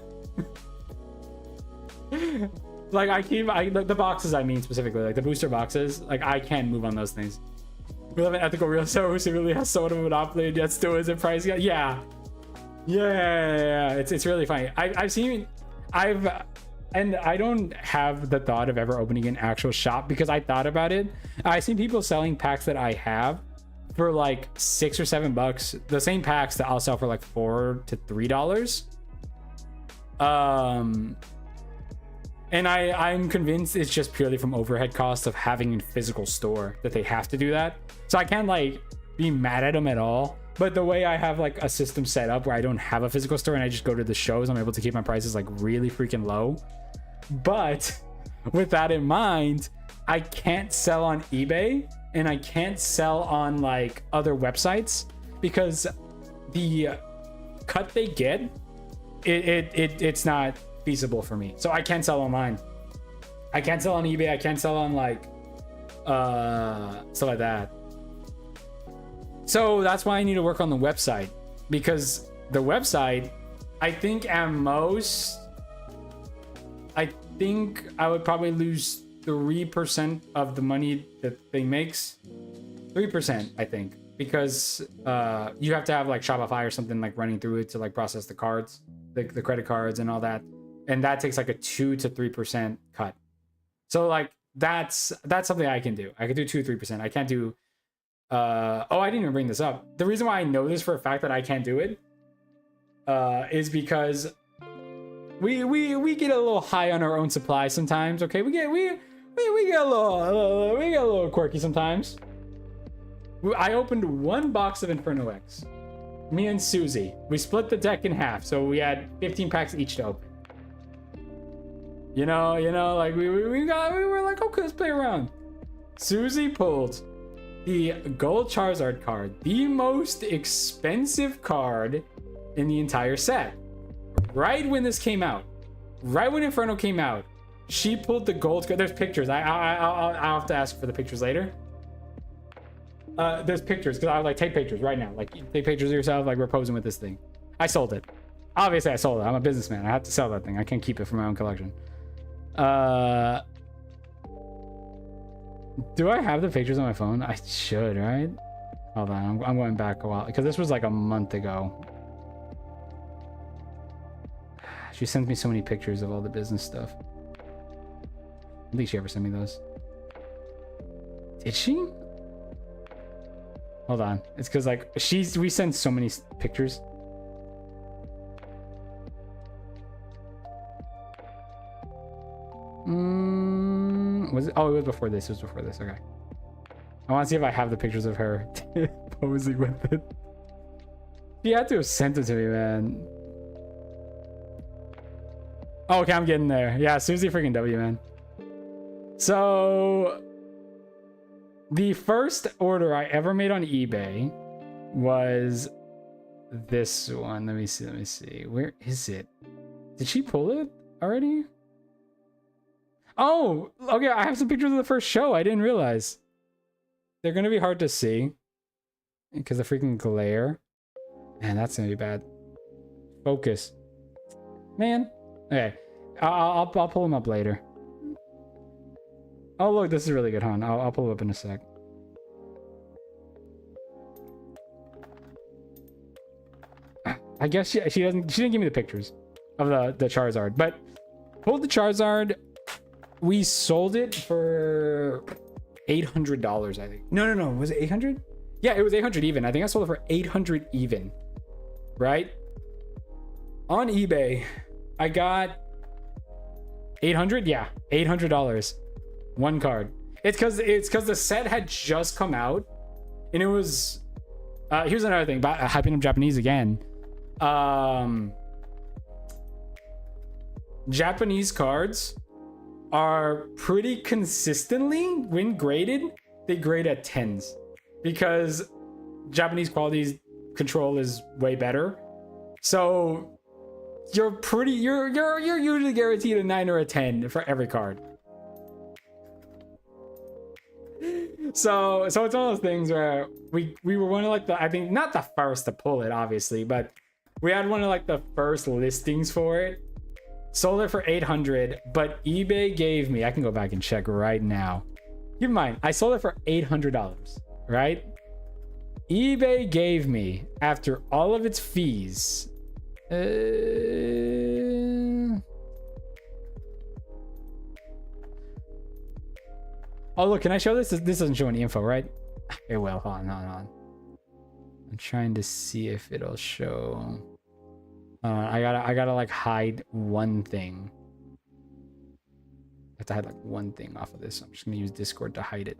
A: Like, the boxes, I mean, specifically, like the booster boxes, like, I can't move on those things. We live in ethical real estate who really has somewhat of a monopoly and yet still isn't price. Yeah. It's really funny. And I don't have the thought of ever opening an actual shop because I thought about it. I've seen people selling packs that I have for like $6 or $7. The same packs that I'll sell for like $4 to $3. And I'm convinced it's just purely from overhead costs of having a physical store that they have to do that. So I can't like be mad at them at all. But the way I have like a system set up where I don't have a physical store and I just go to the shows, I'm able to keep my prices like really freaking low. But with that in mind, I can't sell on eBay and I can't sell on like other websites because the cut they get, it's not feasible for me. So I can't sell online. I can't sell on eBay. I can't sell on like stuff like that. So that's why I need to work on the website, because the website, I think at most, I think I would probably lose 3% of the money that thing makes. 3%, I think. because you have to have like Shopify or something like running through it to like process the cards, the credit cards and all that, and that takes like a 2 to 3% cut. So like that's something I can do. I can do 2-3%. I can't do. Oh, I didn't even bring this up. The reason why I know this for a fact that I can't do it is because we get a little high on our own supply sometimes. Okay, we get a little quirky sometimes. I opened one box of Inferno X. Me and Susie, we split the deck in half, so we had 15 packs each to open. You know, like we were like, okay, let's play around. Susie pulled the Gold Charizard card, the most expensive card in the entire set. Right when this came out, right when Inferno came out, she pulled the gold card. There's pictures. I'll have to ask for the pictures later. There's pictures because I was like, take pictures right now. Like, take pictures of yourself. Like, we're posing with this thing. I sold it. Obviously, I sold it. I'm a businessman. I have to sell that thing. I can't keep it for my own collection. Do I have the pictures on my phone? I should, right? Hold on. I'm going back a while because this was like a month ago. She sends me so many pictures of all the business stuff. I think she ever sent me those. Did she? Hold on. It's because like we send so many pictures. Was it? Oh, it was before this. It was before this. Okay. I want to see if I have the pictures of her posing with it. She had to have sent it to me, man. Oh, okay, I'm getting there. Yeah, Susie freaking W, man. So the first order I ever made on eBay was this one. Let me see. Where is it? Did she pull it already? Oh, okay. I have some pictures of the first show. I didn't realize. They're going to be hard to see because the freaking glare. Man, that's going to be bad. Focus. Man. Okay. I'll pull them up later. Oh, look. This is really good, hon. I'll pull it up in a sec. I guess she didn't give me the pictures of the Charizard, but pulled the Charizard. We sold it for $800, I think. No. Was it 800? Yeah, it was 800 even. I think I sold it for 800 even. Right? On eBay, I got 800. Yeah, $800. One card. It's because the set had just come out, and it was. Here's another thing about hyping up Japanese again. Japanese cards are pretty consistently, when graded, they grade at 10s because Japanese quality control is way better. So you're usually guaranteed a 9 or a 10 for every card. So it's one of those things where we were one of like I think not the first to pull it, obviously, but we had one of like the first listings for it. Sold it for 800, but eBay gave me, I can go back and check right now. Keep in mind, I sold it for $800, right? eBay gave me, after all of its fees, oh look, can I show this? This doesn't show any info, right? It will. Hold on. I'm trying to see if it'll show. I gotta like hide one thing. I have to hide like one thing off of this. I'm just gonna use Discord to hide it.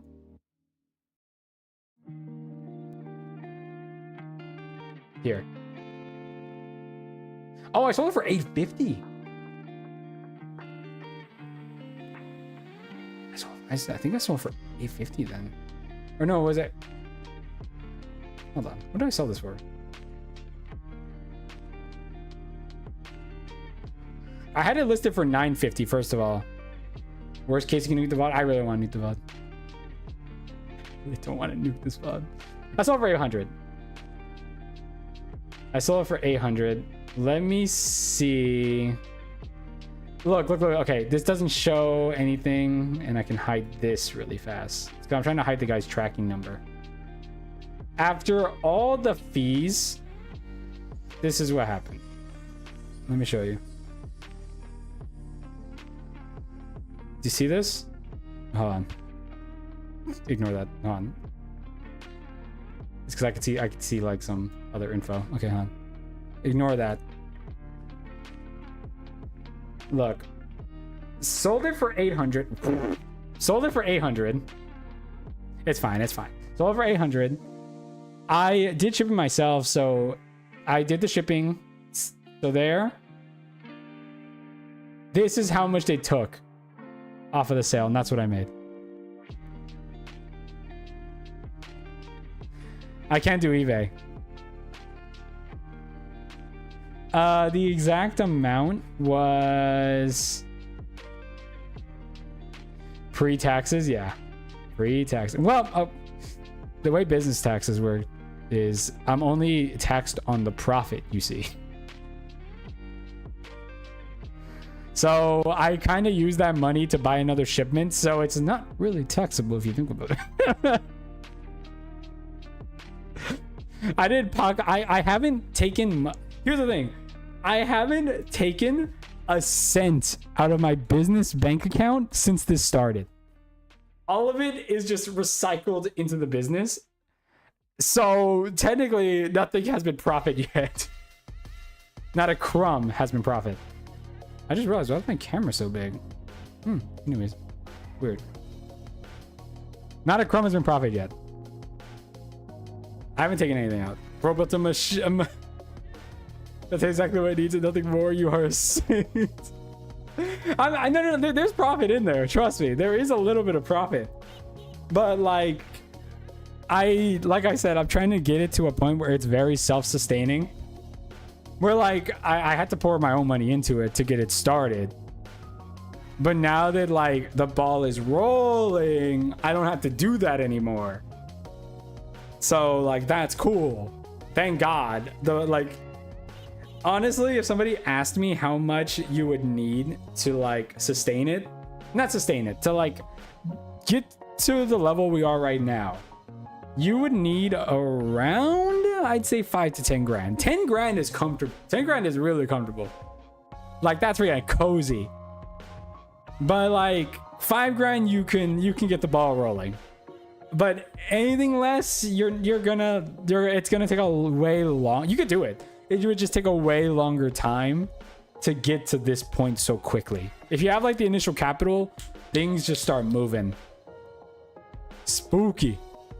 A: Here. Oh, I sold it for $850. I think I sold for $850 then. Or no, was it? Hold on. What did I sell this for? I had it listed for $950, first of all. Worst case, you can nuke the VOD. I really want to nuke the VOD. I really don't want to nuke this VOD. I sold it for 800. I sold it for 800. Let me see. Look. Okay, this doesn't show anything, and I can hide this really fast. I'm trying to hide the guy's tracking number. after all the fees, this is what happened. Let me show you. Do you see this? Hold on. Ignore that. Hold on. It's because I could see like some other info. Okay, hold on. Ignore that. Look. Sold it for 800. Sold it for 800. It's fine. It's fine. Sold it for 800. I did shipping myself, so I did the shipping. So there. This is how much they took off of the sale, and that's what I made. I can't do eBay. The exact amount was pre-taxes. Yeah, pre-taxes. Well, the way business taxes work is I'm only taxed on the profit, you see. So I kind of use that money to buy another shipment, so it's not really taxable if you think about it. I did pocket. I haven't taken. Here's the thing. I haven't taken a cent out of my business bank account since this started. All of it is just recycled into the business. So technically, nothing has been profit yet. Not a crumb has been profit. I just realized, why is my camera so big? Anyways, weird. Not a crumb has been profit yet. I haven't taken anything out. Robot, that's exactly what it needs and nothing more. You are a saint. No, there's profit in there. Trust me, there is a little bit of profit. But like I said, I'm trying to get it to a point where it's very self-sustaining. Where like I had to pour my own money into it to get it started. But now that like the ball is rolling, I don't have to do that anymore. So like that's cool. Thank God. Honestly, if somebody asked me how much you would need to like sustain it, to like get to the level we are right now, you would need around, I'd say 5 to 10 grand. 10 grand is comfortable. 10 grand is really comfortable. Like that's really cozy. But like 5 grand, you can get the ball rolling. But anything less, it's gonna take a way long. You could do it. It would just take a way longer time to get to this point so quickly. If you have like the initial capital, things just start moving. Spooky.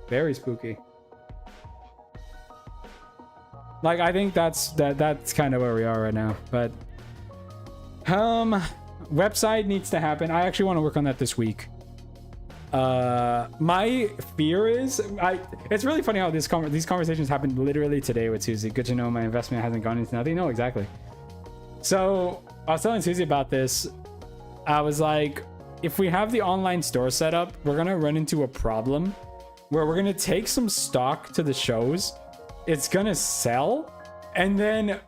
A: Very spooky. Like I think that's kind of where we are right now. But website needs to happen. I actually want to work on that this week. My fear is it's really funny how these conversations happened literally today with Susie. Good to know my investment hasn't gone into nothing. No, exactly. So I was telling Susie about this. I was like, if we have the online store set up, we're gonna run into a problem where we're gonna take some stock to the shows, it's gonna sell, and then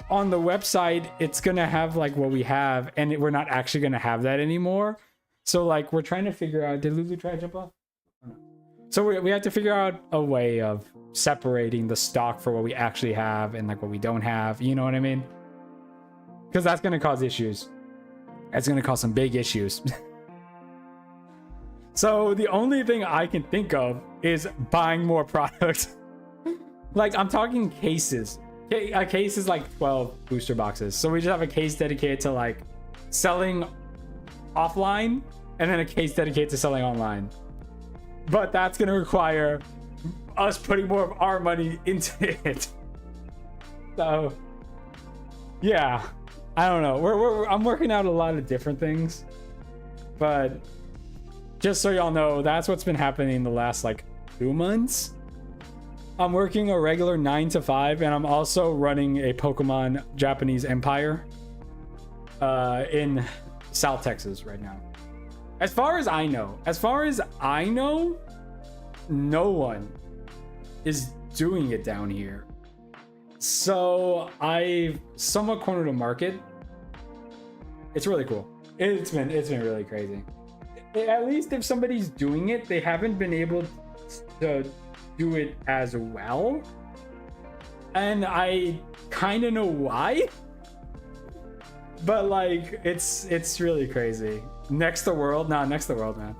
A: on the website it's gonna have like what we have, and we're not actually gonna have that anymore. So like we're trying to figure out, did Lulu try to jump off? So we have to figure out a way of separating the stock for what we actually have and like what we don't have, you know what I mean? Because that's going to cause issues. That's going to cause some big issues. So the only thing I can think of is buying more products. Like I'm talking cases. A case is like 12 booster boxes. So we just have a case dedicated to like selling offline, and then a case dedicated to selling online. But that's going to require us putting more of our money into it. So yeah, I don't know. I'm working out a lot of different things, but just so y'all know, that's what's been happening the last like 2 months. I'm working a regular 9 to 5, and I'm also running a Pokemon Japanese empire in South Texas right now. As far as I know, no one is doing it down here. So I've somewhat cornered a market. It's really cool. It's been really crazy. At least if somebody's doing it, they haven't been able to do it as well. And I kind of know why. But like, it's really crazy. Next to World? Nah, Next to World, man.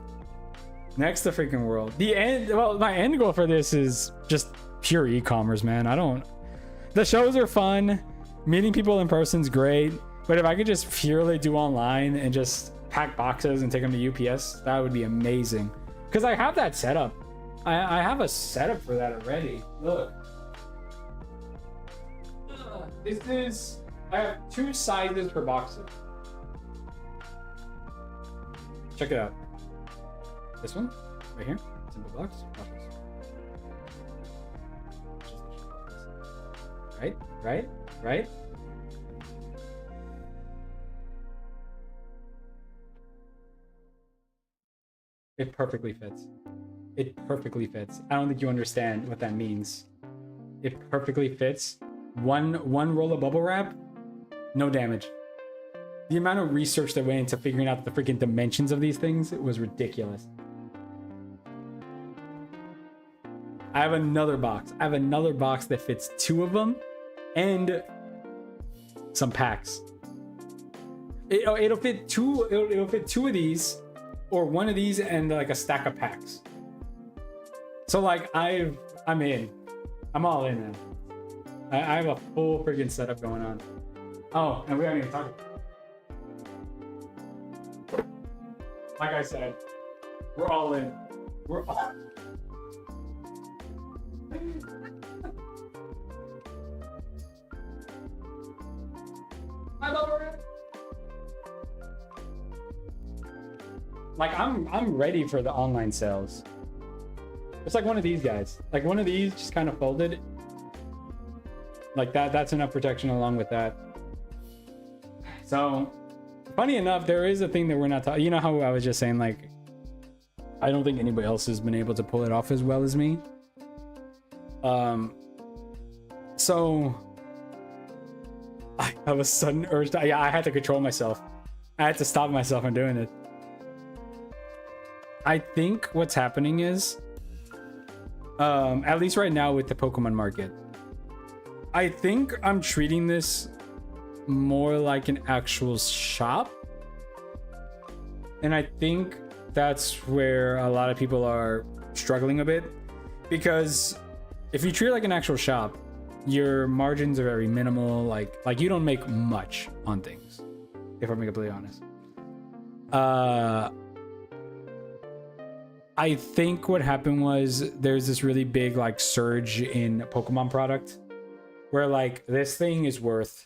A: Next to freaking World. Well, my end goal for this is just pure e-commerce, man. The shows are fun. Meeting people in person is great. But if I could just purely do online and just pack boxes and take them to UPS, that would be amazing. Because I have that setup. I have a setup for that already. Look. I have 2 sizes per boxes. Check it out. This one, right here, simple box. Watch this. Right. It perfectly fits. It perfectly fits. I don't think you understand what that means. It perfectly fits. One roll of bubble wrap, no damage. The amount of research that went into figuring out the freaking dimensions of these things, it was ridiculous. I have another box. I have another box that fits 2 of them and some packs. It'll fit 2. It'll fit 2 of these, or 1 of these, and like a stack of packs. So like I'm in. I'm all in, man. I have a full freaking setup going on. Oh, and we haven't even talked. Like I said, we're all in. We're all. Like I'm ready for the online sales. It's like one of these guys. Like one of these just kind of folded. Like that's enough protection along with that. So funny enough, there is a thing that we're not talking. You know how I was just saying, like, I don't think anybody else has been able to pull it off as well as me. So I have a sudden urge to, I had to control myself. I had to stop myself from doing it. I think what's happening is, at least right now with the Pokemon market, I think I'm treating this more like an actual shop. And I think that's where a lot of people are struggling a bit, because if you treat it like an actual shop, your margins are very minimal. Like you don't make much on things, if I'm being completely honest. I think what happened was there's this really big like surge in Pokemon product where like this thing is worth,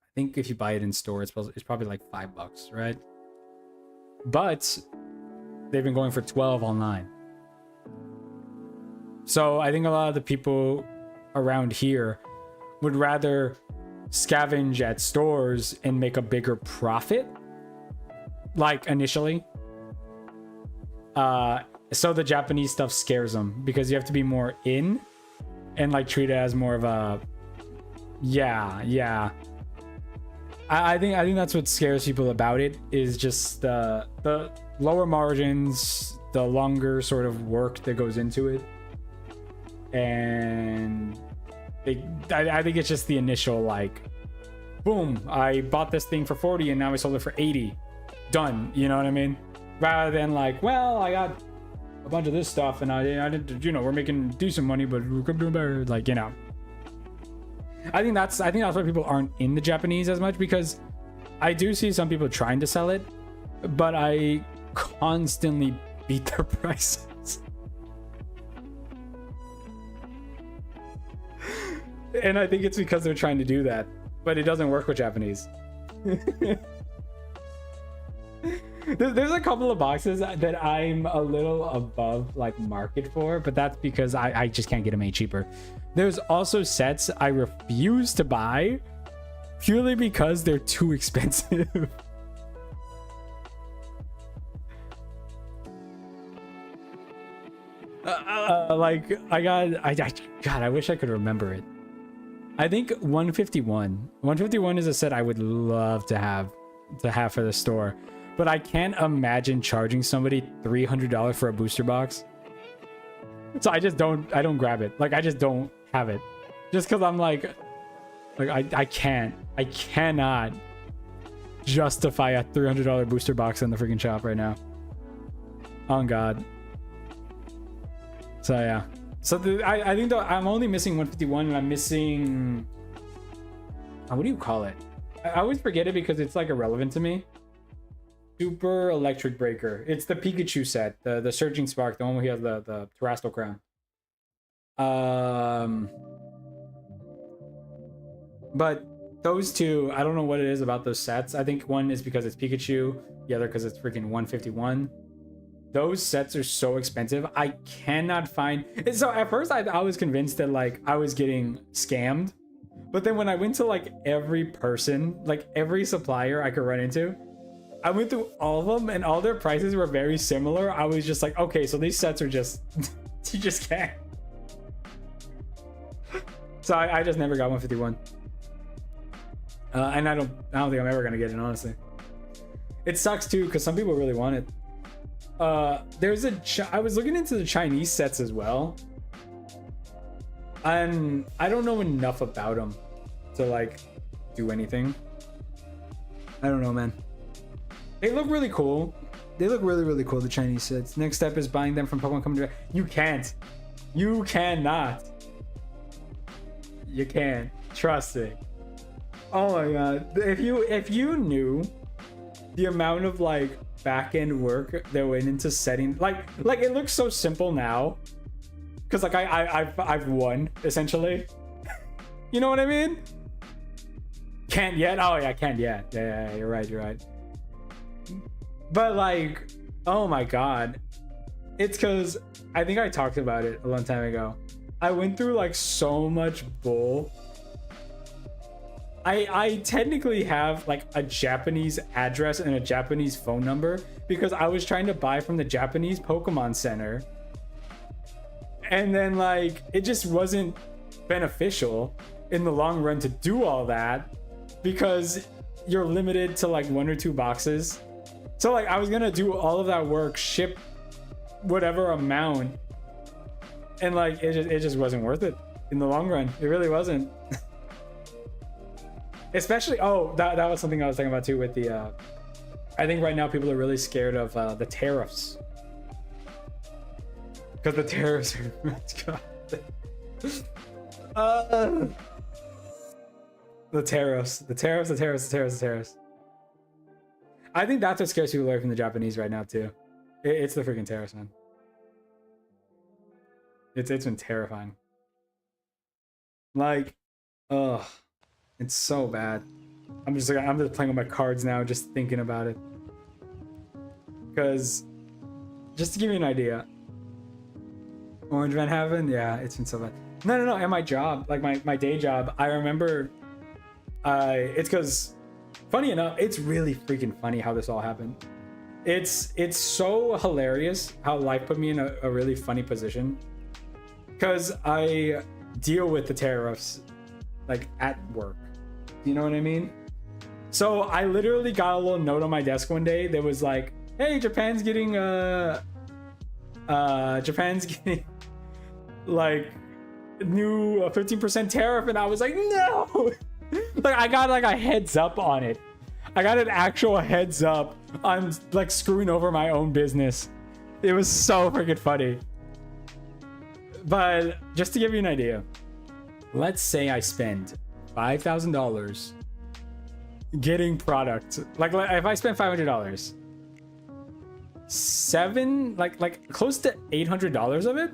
A: I think if you buy it in store, it's probably like $5, right? But they've been going for 12 online. So I think a lot of the people around here would rather scavenge at stores and make a bigger profit, like initially. So the Japanese stuff scares them because you have to be more in and like treat it as more of a yeah. I think that's what scares people about it, is just the lower margins, the longer sort of work that goes into it, and I think it's just the initial like, boom, I bought this thing for 40 and now I sold it for 80, done. You know what I mean? Rather than like, well, I got a bunch of this stuff and I didn't, you know, we're making decent money, but we could do better. Like, you know, I think that's why people aren't in the Japanese as much, because I do see some people trying to sell it, but I constantly beat their prices. And I think it's because they're trying to do that, but it doesn't work with Japanese. There's a couple of boxes that I'm a little above like market for, but that's because I just can't get them any cheaper. There's also sets I refuse to buy purely because they're too expensive. Like I wish I could remember it. I think 151 is a set I would love to have for the store. But I can't imagine charging somebody $300 for a booster box. So I don't grab it. Like I just don't have it. Just because I'm like I cannot justify a $300 booster box in the freaking shop right now. On God. So yeah. So I think though I'm only missing 151 and I'm missing what do you call it? I always forget it because it's like irrelevant to me. Super Electric Breaker. It's the Pikachu set, the Surging Spark, the one where he has the Terrestrial Crown. But those two, I don't know what it is about those sets. I think one is because it's Pikachu, the other because it's freaking 151. Those sets are so expensive. I cannot find. So at first I was convinced that like I was getting scammed. But then when I went to like every person, like every supplier I could run into, I went through all of them and all their prices were very similar. I was just like, okay, so these sets are just, you just can't. So I just never got 151. And I don't think I'm ever gonna get it, honestly. It sucks too, because some people really want it. I was looking into the Chinese sets as well. And I don't know enough about them to like do anything. I don't know, man. They look really cool. They look really, really cool, the Chinese sets. Next step is buying them from Pokemon Company Direct. You can't. You cannot. You can't. Trust me. Oh my God. If you knew the amount of like back-end work that went into setting, like it looks so simple now. Cause like I've won essentially. You know what I mean? Can't yet. Oh yeah, can't yet. Yeah, you're right. But like, oh my God, it's cause I think I talked about it a long time ago. I went through like so much bull. I technically have like a Japanese address and a Japanese phone number because I was trying to buy from the Japanese Pokemon Center. And then like it just wasn't beneficial in the long run to do all that because you're limited to like 1 or 2 boxes. So like I was gonna do all of that work, ship whatever amount, and like it just wasn't worth it in the long run. It really wasn't. Especially that was something I was talking about too with the I think right now people are really scared of the tariffs. Because the tariffs are the tariffs. I think that's what scares people away from the Japanese right now too. It's the freaking tariffs, man. It's been terrifying. Like, ugh, it's so bad. I'm just playing with my cards now, just thinking about it. Because, just to give you an idea. Orange Man Heaven? Yeah, it's been so bad. No. And my job, like my day job, I remember it's because, funny enough, it's really freaking funny how this all happened. It's so hilarious how life put me in a really funny position. Because I deal with the tariffs, like, at work. You know what I mean? So I literally got a little note on my desk one day that was like, hey, Japan's getting like new 15% tariff, and I was like, no. Like I got like a heads up on it. I got an actual heads up on like screwing over my own business. It was so freaking funny. But just to give you an idea, let's say I spend $5,000 getting product. Like if I spend $500, like close to $800 of it.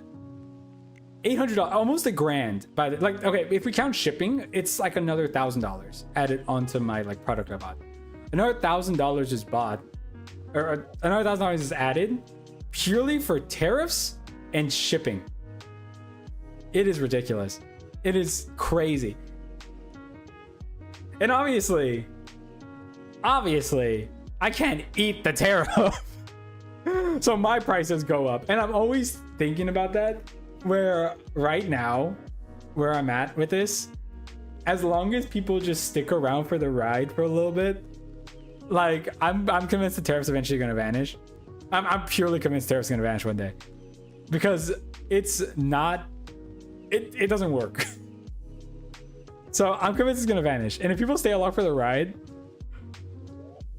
A: $800, almost $1,000. By the, like, okay, if we count shipping, it's like another $1,000 added onto my like product I bought. Another $1,000 is bought, or another $1,000 is added purely for tariffs and shipping. It is ridiculous. It is crazy. And obviously, I can't eat the tariff. So my prices go up. And I'm always thinking about that. Where right now, where I'm at with this, as long as people just stick around for the ride for a little bit, like I'm convinced the tariffs eventually going to vanish. I'm purely convinced tariffs going to vanish one day, because it's not, it doesn't work. So I'm convinced it's gonna vanish. And if people stay along for the ride,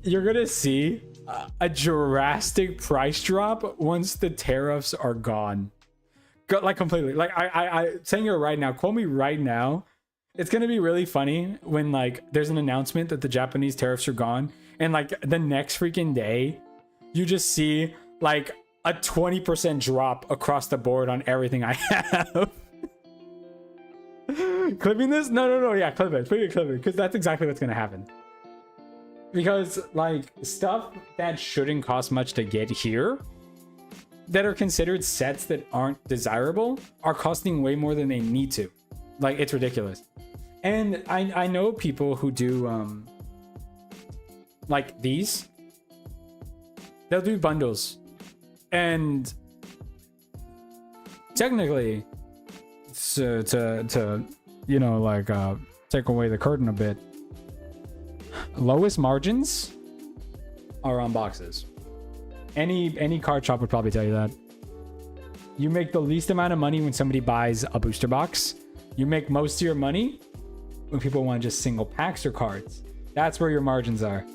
A: you're gonna see a drastic price drop once the tariffs are gone. Like completely. Like I saying it right now, quote me right now. It's gonna be really funny when like there's an announcement that the Japanese tariffs are gone, and like the next freaking day, you just see like a 20% drop across the board on everything I have. Clipping this? No. Yeah, clip it, because that's exactly what's gonna happen. Because like stuff that shouldn't cost much to get here, that are considered sets that aren't desirable, are costing way more than they need to. Like, it's ridiculous. And I know people who do like these. They'll do bundles, and technically to you know, like take away the curtain a bit, lowest margins are on boxes. Any card shop would probably tell you that. You make the least amount of money when somebody buys a booster box. You make most of your money when people want just single packs or cards. That's where your margins are.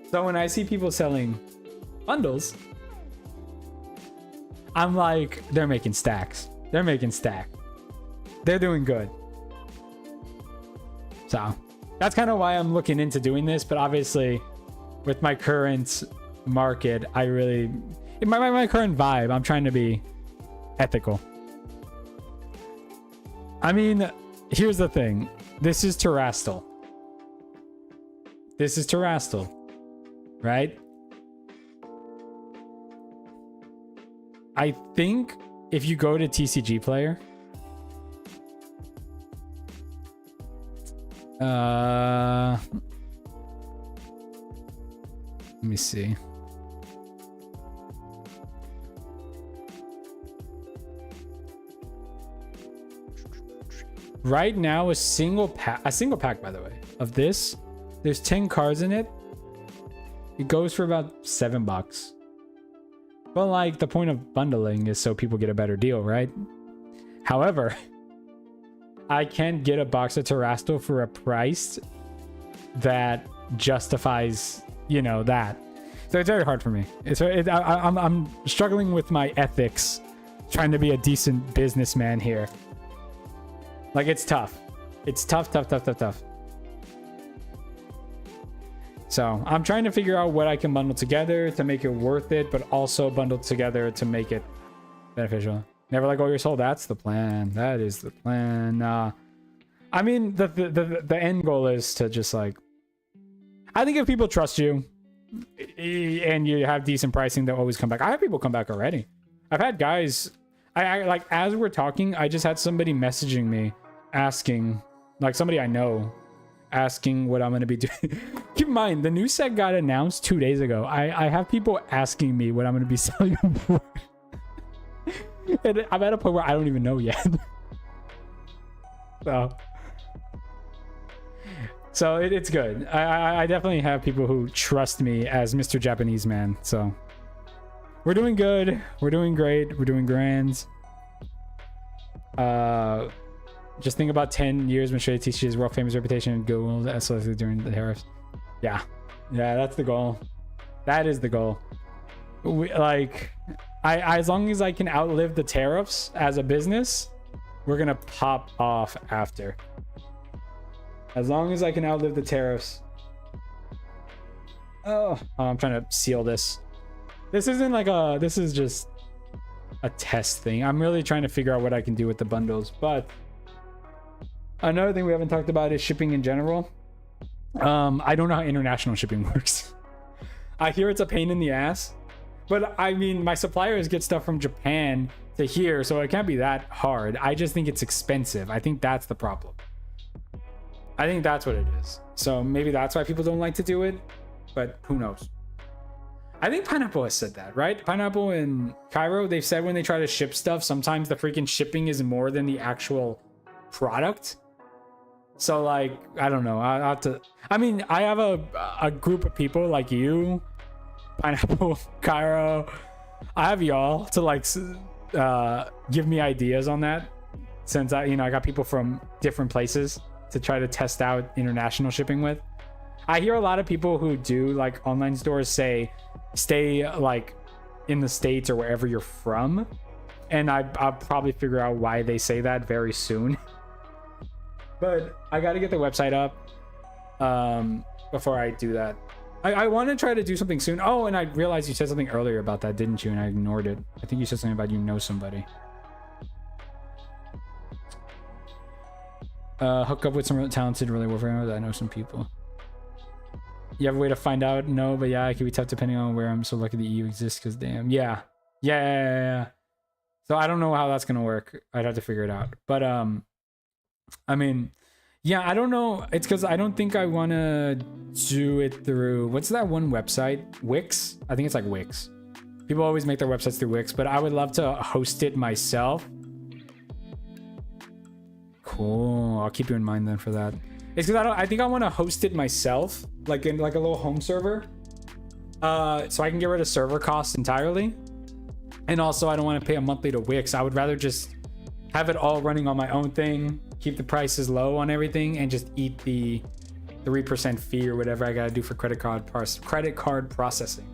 A: So when I see people selling bundles, I'm like, they're making stacks. They're making stack. They're doing good. So that's kind of why I'm looking into doing this. But obviously, with my current market, I really, my current vibe, I'm trying to be ethical. I mean, here's the thing. This is Terastal. This is Terastal, right? I think if you go to TCG Player, let me see. Right now, a single pack, by the way, of this, there's 10 cards in it. It goes for about $7. But like, the point of bundling is so people get a better deal, right? However, I can't get a box of Terastal for a price that justifies, you know, that. So it's very hard for me. I'm struggling with my ethics, trying to be a decent businessman here. Like, it's tough. It's tough. So I'm trying to figure out what I can bundle together to make it worth it, but also bundle together to make it beneficial. Never let go of your soul. That's the plan. That is the plan. I mean, the end goal is to just like, I think if people trust you and you have decent pricing, they'll always come back. I have people come back already. I've had guys, I like, as we're talking, I just had somebody messaging me asking, like somebody I know, asking what I'm going to be doing. Keep in mind, the new set got announced 2 days ago. I have people asking me what I'm going to be selling them for. And I'm at a point where I don't even know yet. So it's good. I definitely have people who trust me as Mr. Japanese Man. So we're doing good. We're doing great. We're doing grand. Just think about 10 years when Shady TCG's world famous reputation in Google, especially during the tariffs. Yeah, that's the goal. That is the goal. As long as I can outlive the tariffs as a business, we're gonna pop off after. As long as I can outlive the tariffs. Oh, I'm trying to seal this. This isn't like this is just a test thing. I'm really trying to figure out what I can do with the bundles. But another thing we haven't talked about is shipping in general. I don't know how international shipping works. I hear it's a pain in the ass, but I mean, my suppliers get stuff from Japan to here, so it can't be that hard. I just think it's expensive. I think that's the problem. I think that's what it is. So maybe that's why people don't like to do it, but who knows? I think Pineapple has said that, right? Pineapple and Cairo, they've said when they try to ship stuff, sometimes the freaking shipping is more than the actual product. So like, I don't know. I have to, I mean, I have a group of people like you, Pineapple, Cairo. I have y'all to like give me ideas on that, since I got people from different places to try to test out international shipping with. I hear a lot of people who do like online stores say stay like in the States or wherever you're from, and I'll probably figure out why they say that very soon. But I got to get the website up before I do that. I want to try to do something soon. Oh, and I realized you said something earlier about that, didn't you? And I ignored it. I think you said something about you know somebody. Hook up with some talented really warfare. I know some people. You have a way to find out? No, but yeah, it could be tough depending on where. I'm so lucky the EU exists, because damn. Yeah. So I don't know how that's gonna work. I'd have to figure it out. But I mean, yeah, I don't know. It's because I don't think I want to do it through, what's that one website? Wix? I think it's like Wix. People always make their websites through Wix, but I would love to host it myself. Cool. I'll keep you in mind then for that. It's because I think I want to host it myself, like in like a little home server. So I can get rid of server costs entirely. And also I don't want to pay a monthly to Wix. I would rather just have it all running on my own thing, keep the prices low on everything, and just eat the 3% fee or whatever I gotta do for credit card processing.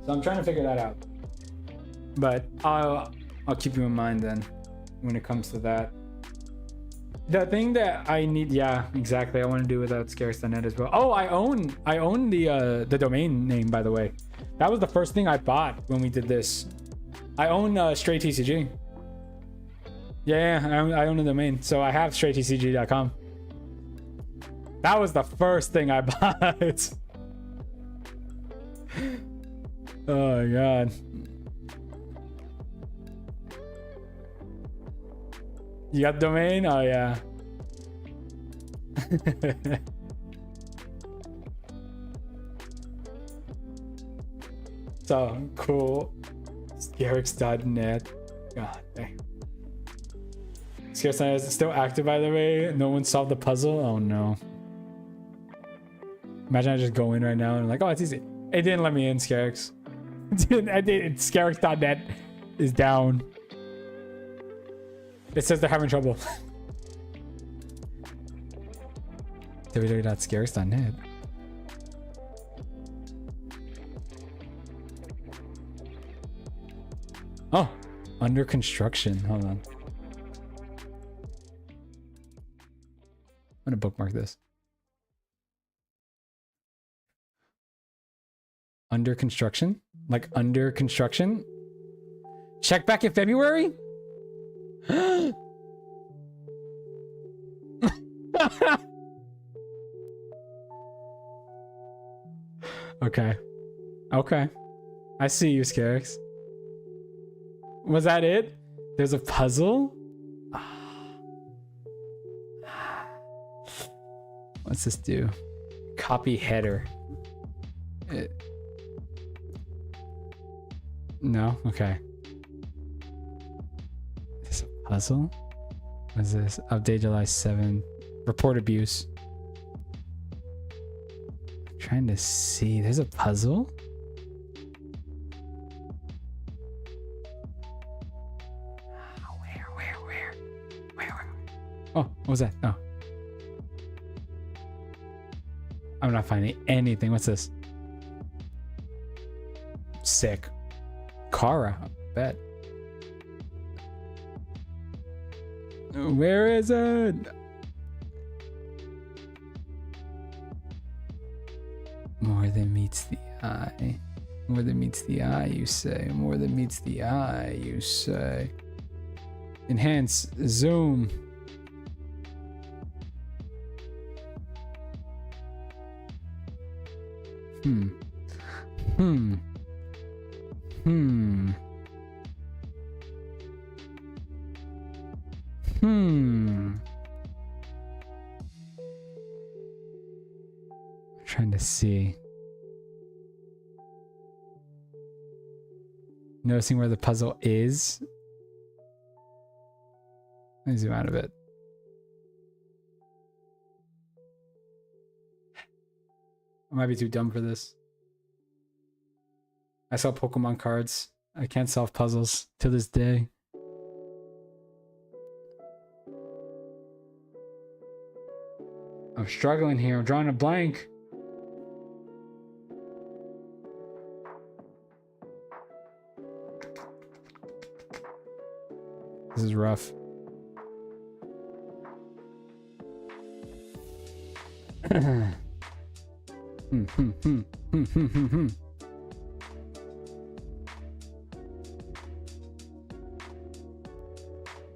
A: So I'm trying to figure that out. But I'll keep you in mind then when it comes to that. The thing that I need, yeah, exactly. I want to do without scarce.net as well. Oh, I own the domain name, by the way. That was the first thing I bought when we did this. I own Stray TCG. Yeah, I own the domain, so I have straytcg.com. That was the first thing I bought. Oh my god. You got the domain? Oh yeah. So cool. Scarix.net. God dang. Scarix.net is still active, by the way. No one solved the puzzle. Oh no. Imagine I just go in right now and I'm like, oh, it's easy. It didn't let me in, Scarix. Scarix.net is down. It says they're having trouble. www.scarix.net. Oh, under construction. Hold on. I'm gonna bookmark this. Under construction? Like under construction? Check back in February? Okay. Okay. I see you, Scarix. Was that it? There's a puzzle? What's this do? Copy header. No? Okay. Is this a puzzle? What is this? Update July 7th. Report abuse. I'm trying to see. There's a puzzle? Where? Oh, what was that? Oh. I'm not finding anything. What's this? Sick. Kara, I bet. Where is it? More than meets the eye. More than meets the eye, you say. More than meets the eye, you say. Enhance, zoom. Trying to see. Noticing where the puzzle is. Let me zoom out a bit. I might be too dumb for this. I saw Pokemon cards. I can't solve puzzles to this day. I'm struggling here. I'm drawing a blank. This is rough.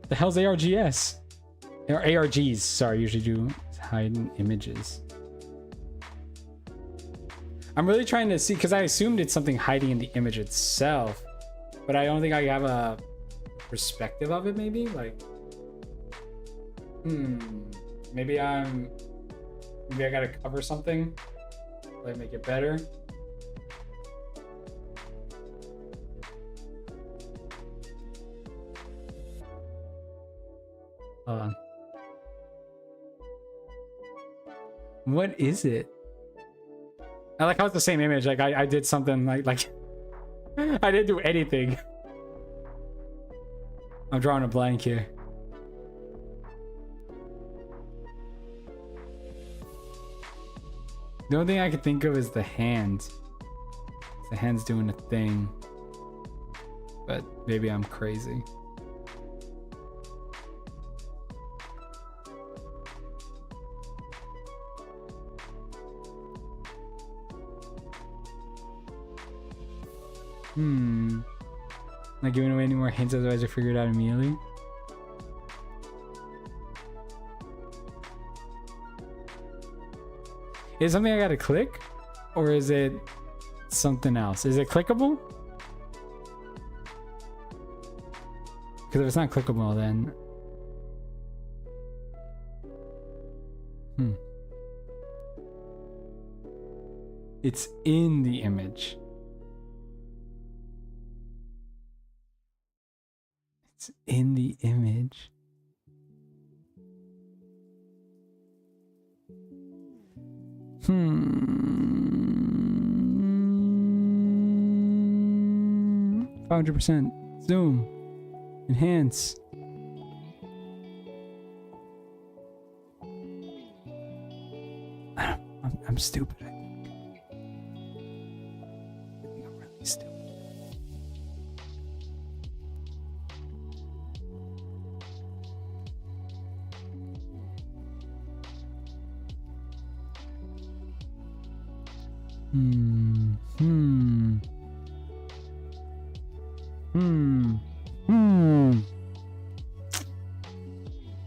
A: The hell's ARGS? Or ARGs, sorry, usually do hiding images. I'm really trying to see, because I assumed it's something hiding in the image itself, but I don't think I have a perspective of it, maybe? Like, maybe I gotta cover something, like make it better. Hold on. What is it? I like how it's the same image. Like I did something like I didn't do anything. I'm drawing a blank here. The only thing I could think of is the hand. The hand's doing a thing. But maybe I'm crazy. Not giving away any more hints, otherwise I figure it out immediately. Is it something I gotta click? Or is it something else? Is it clickable? Because if it's not clickable, then... It's in the image. It's in the image. Hmm. 500%. Zoom. Enhance. I'm stupid, I think. I'm really stupid.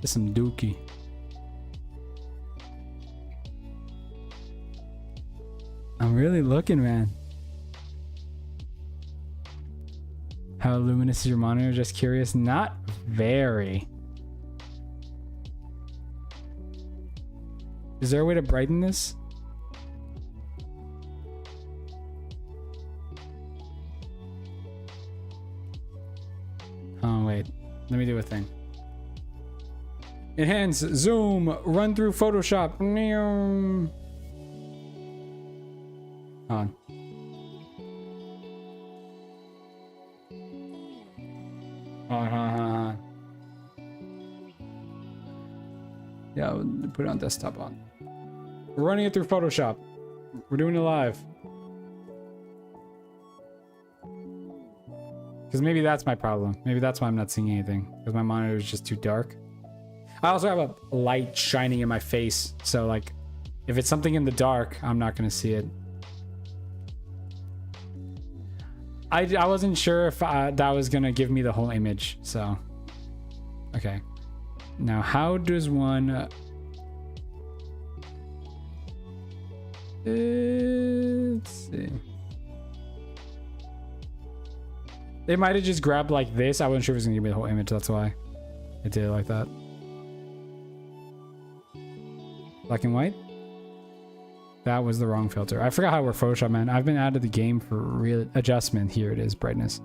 A: There's some dookie. I'm really looking, man. How luminous is your monitor? Just curious. Not very. Is there a way to brighten this? Oh, wait. Let me do a thing. Enhance, zoom, run through Photoshop. Hold on. Yeah, I'll put it on desktop on. We're running it through Photoshop. We're doing it live. Because maybe that's my problem. Maybe that's why I'm not seeing anything. Because my monitor is just too dark. I also have a light shining in my face. So, like, if it's something in the dark, I'm not going to see it. I wasn't sure if that was going to give me the whole image. So, okay. Now, how does one... let's see. They might have just grabbed like this. I wasn't sure if it was going to give me the whole image. That's why I did it like that. Black and white? That was the wrong filter. I forgot how to work Photoshop, man. I've been out of the game for real adjustment. Here it is, brightness.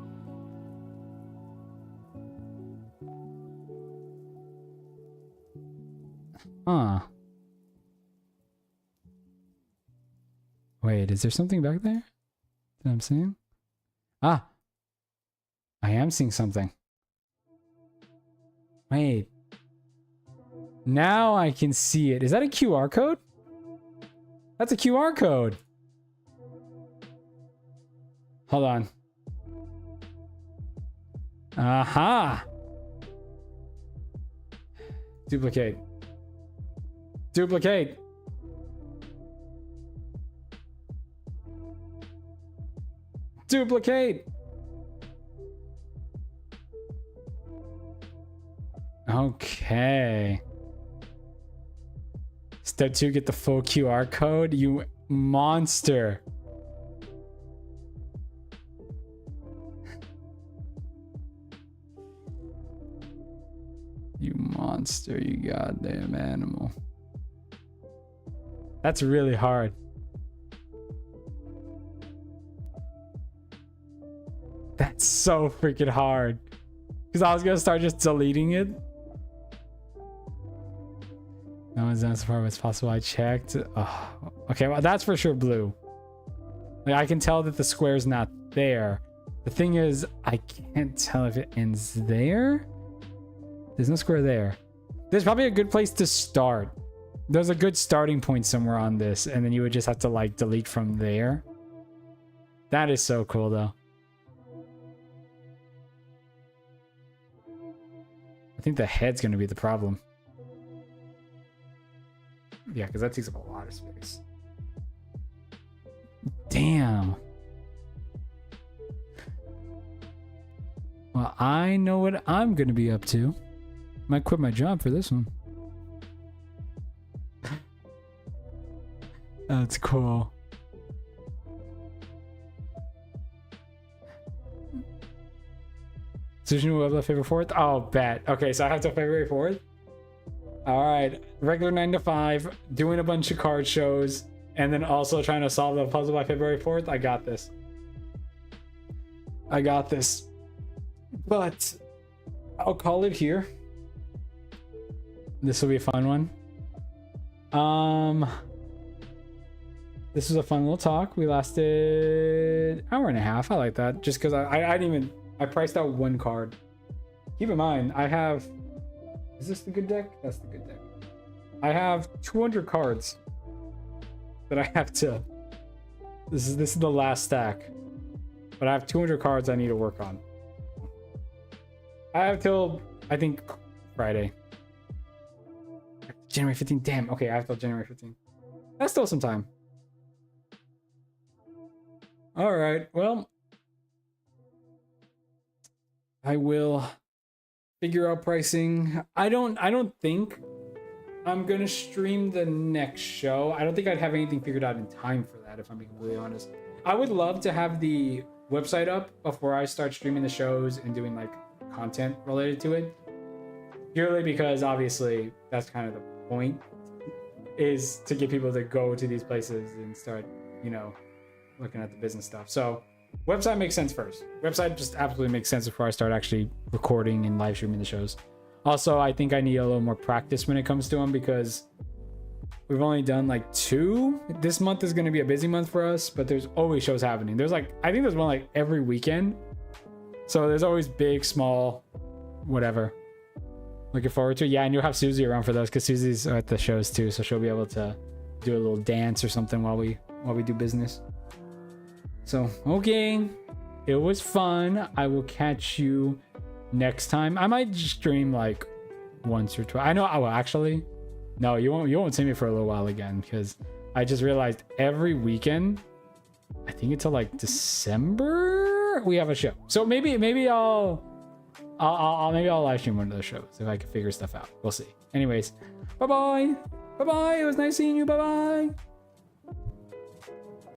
A: Huh. Wait, is there something back there that I'm seeing? Ah. I am seeing something. Wait. Now I can see it. Is that a QR code? That's a QR code. Hold on. Aha. Duplicate. Duplicate. Duplicate. Okay. Step 2, get the full QR code. You monster. You monster, you goddamn animal. That's really hard. That's so freaking hard. Because I was going to start just deleting it. No one's done so far as possible. I checked. Oh, okay, well, that's for sure blue. Like, I can tell that the square's not there. The thing is, I can't tell if it ends there. There's no square there. There's probably a good place to start. There's a good starting point somewhere on this, and then you would just have to like delete from there. That is so cool though. I think the head's going to be the problem. Yeah, because that takes up a lot of space. Damn. Well, I know what I'm going to be up to. Might quit my job for this one. That's cool. Sushi Web February 4th? Oh, bet. Okay, so I have till February 4th? Alright. Regular 9 to 5, doing a bunch of card shows, and then also trying to solve the puzzle by February 4th. I got this. I got this. But I'll call it here. This will be a fun one. This was a fun little talk. We lasted an hour and a half. I like that. Just because I didn't even... I priced out one card. Keep in mind, I have... Is this the good deck? That's the good deck. I have 200 cards that I have to... This is the last stack. But I have 200 cards I need to work on. I have till, I think, Friday. January 15th. Damn. Okay, I have till January 15th. That's still some time. All right. Well, I will figure out pricing. I don't think I'm gonna stream the next show. I don't think I'd have anything figured out in time for that, if I'm being completely honest. I would love to have the website up before I start streaming the shows and doing like content related to it. Purely because obviously that's kind of the point, is to get people to go to these places and start, you know, looking at the business stuff. So website makes sense first. Website just absolutely makes sense before I start actually recording and live streaming the shows. Also, I think I need a little more practice when it comes to them, because we've only done like 2. This month is going to be a busy month for us, but there's always shows happening. There's like, I think there's one like every weekend. So there's always big, small, whatever. Looking forward to it. Yeah, and you'll have Susie around for those, because Susie's at the shows too, so she'll be able to do a little dance or something while we do business. So, okay. It was fun. I will catch you next time. I might stream like once or twice. I know. Oh, actually, no, you won't see me for a little while again, because I just realized every weekend, I think until like December, we have a show. So maybe I'll live stream one of those shows if I can figure stuff out. We'll see. Anyways, bye bye. It was nice seeing you. Bye bye.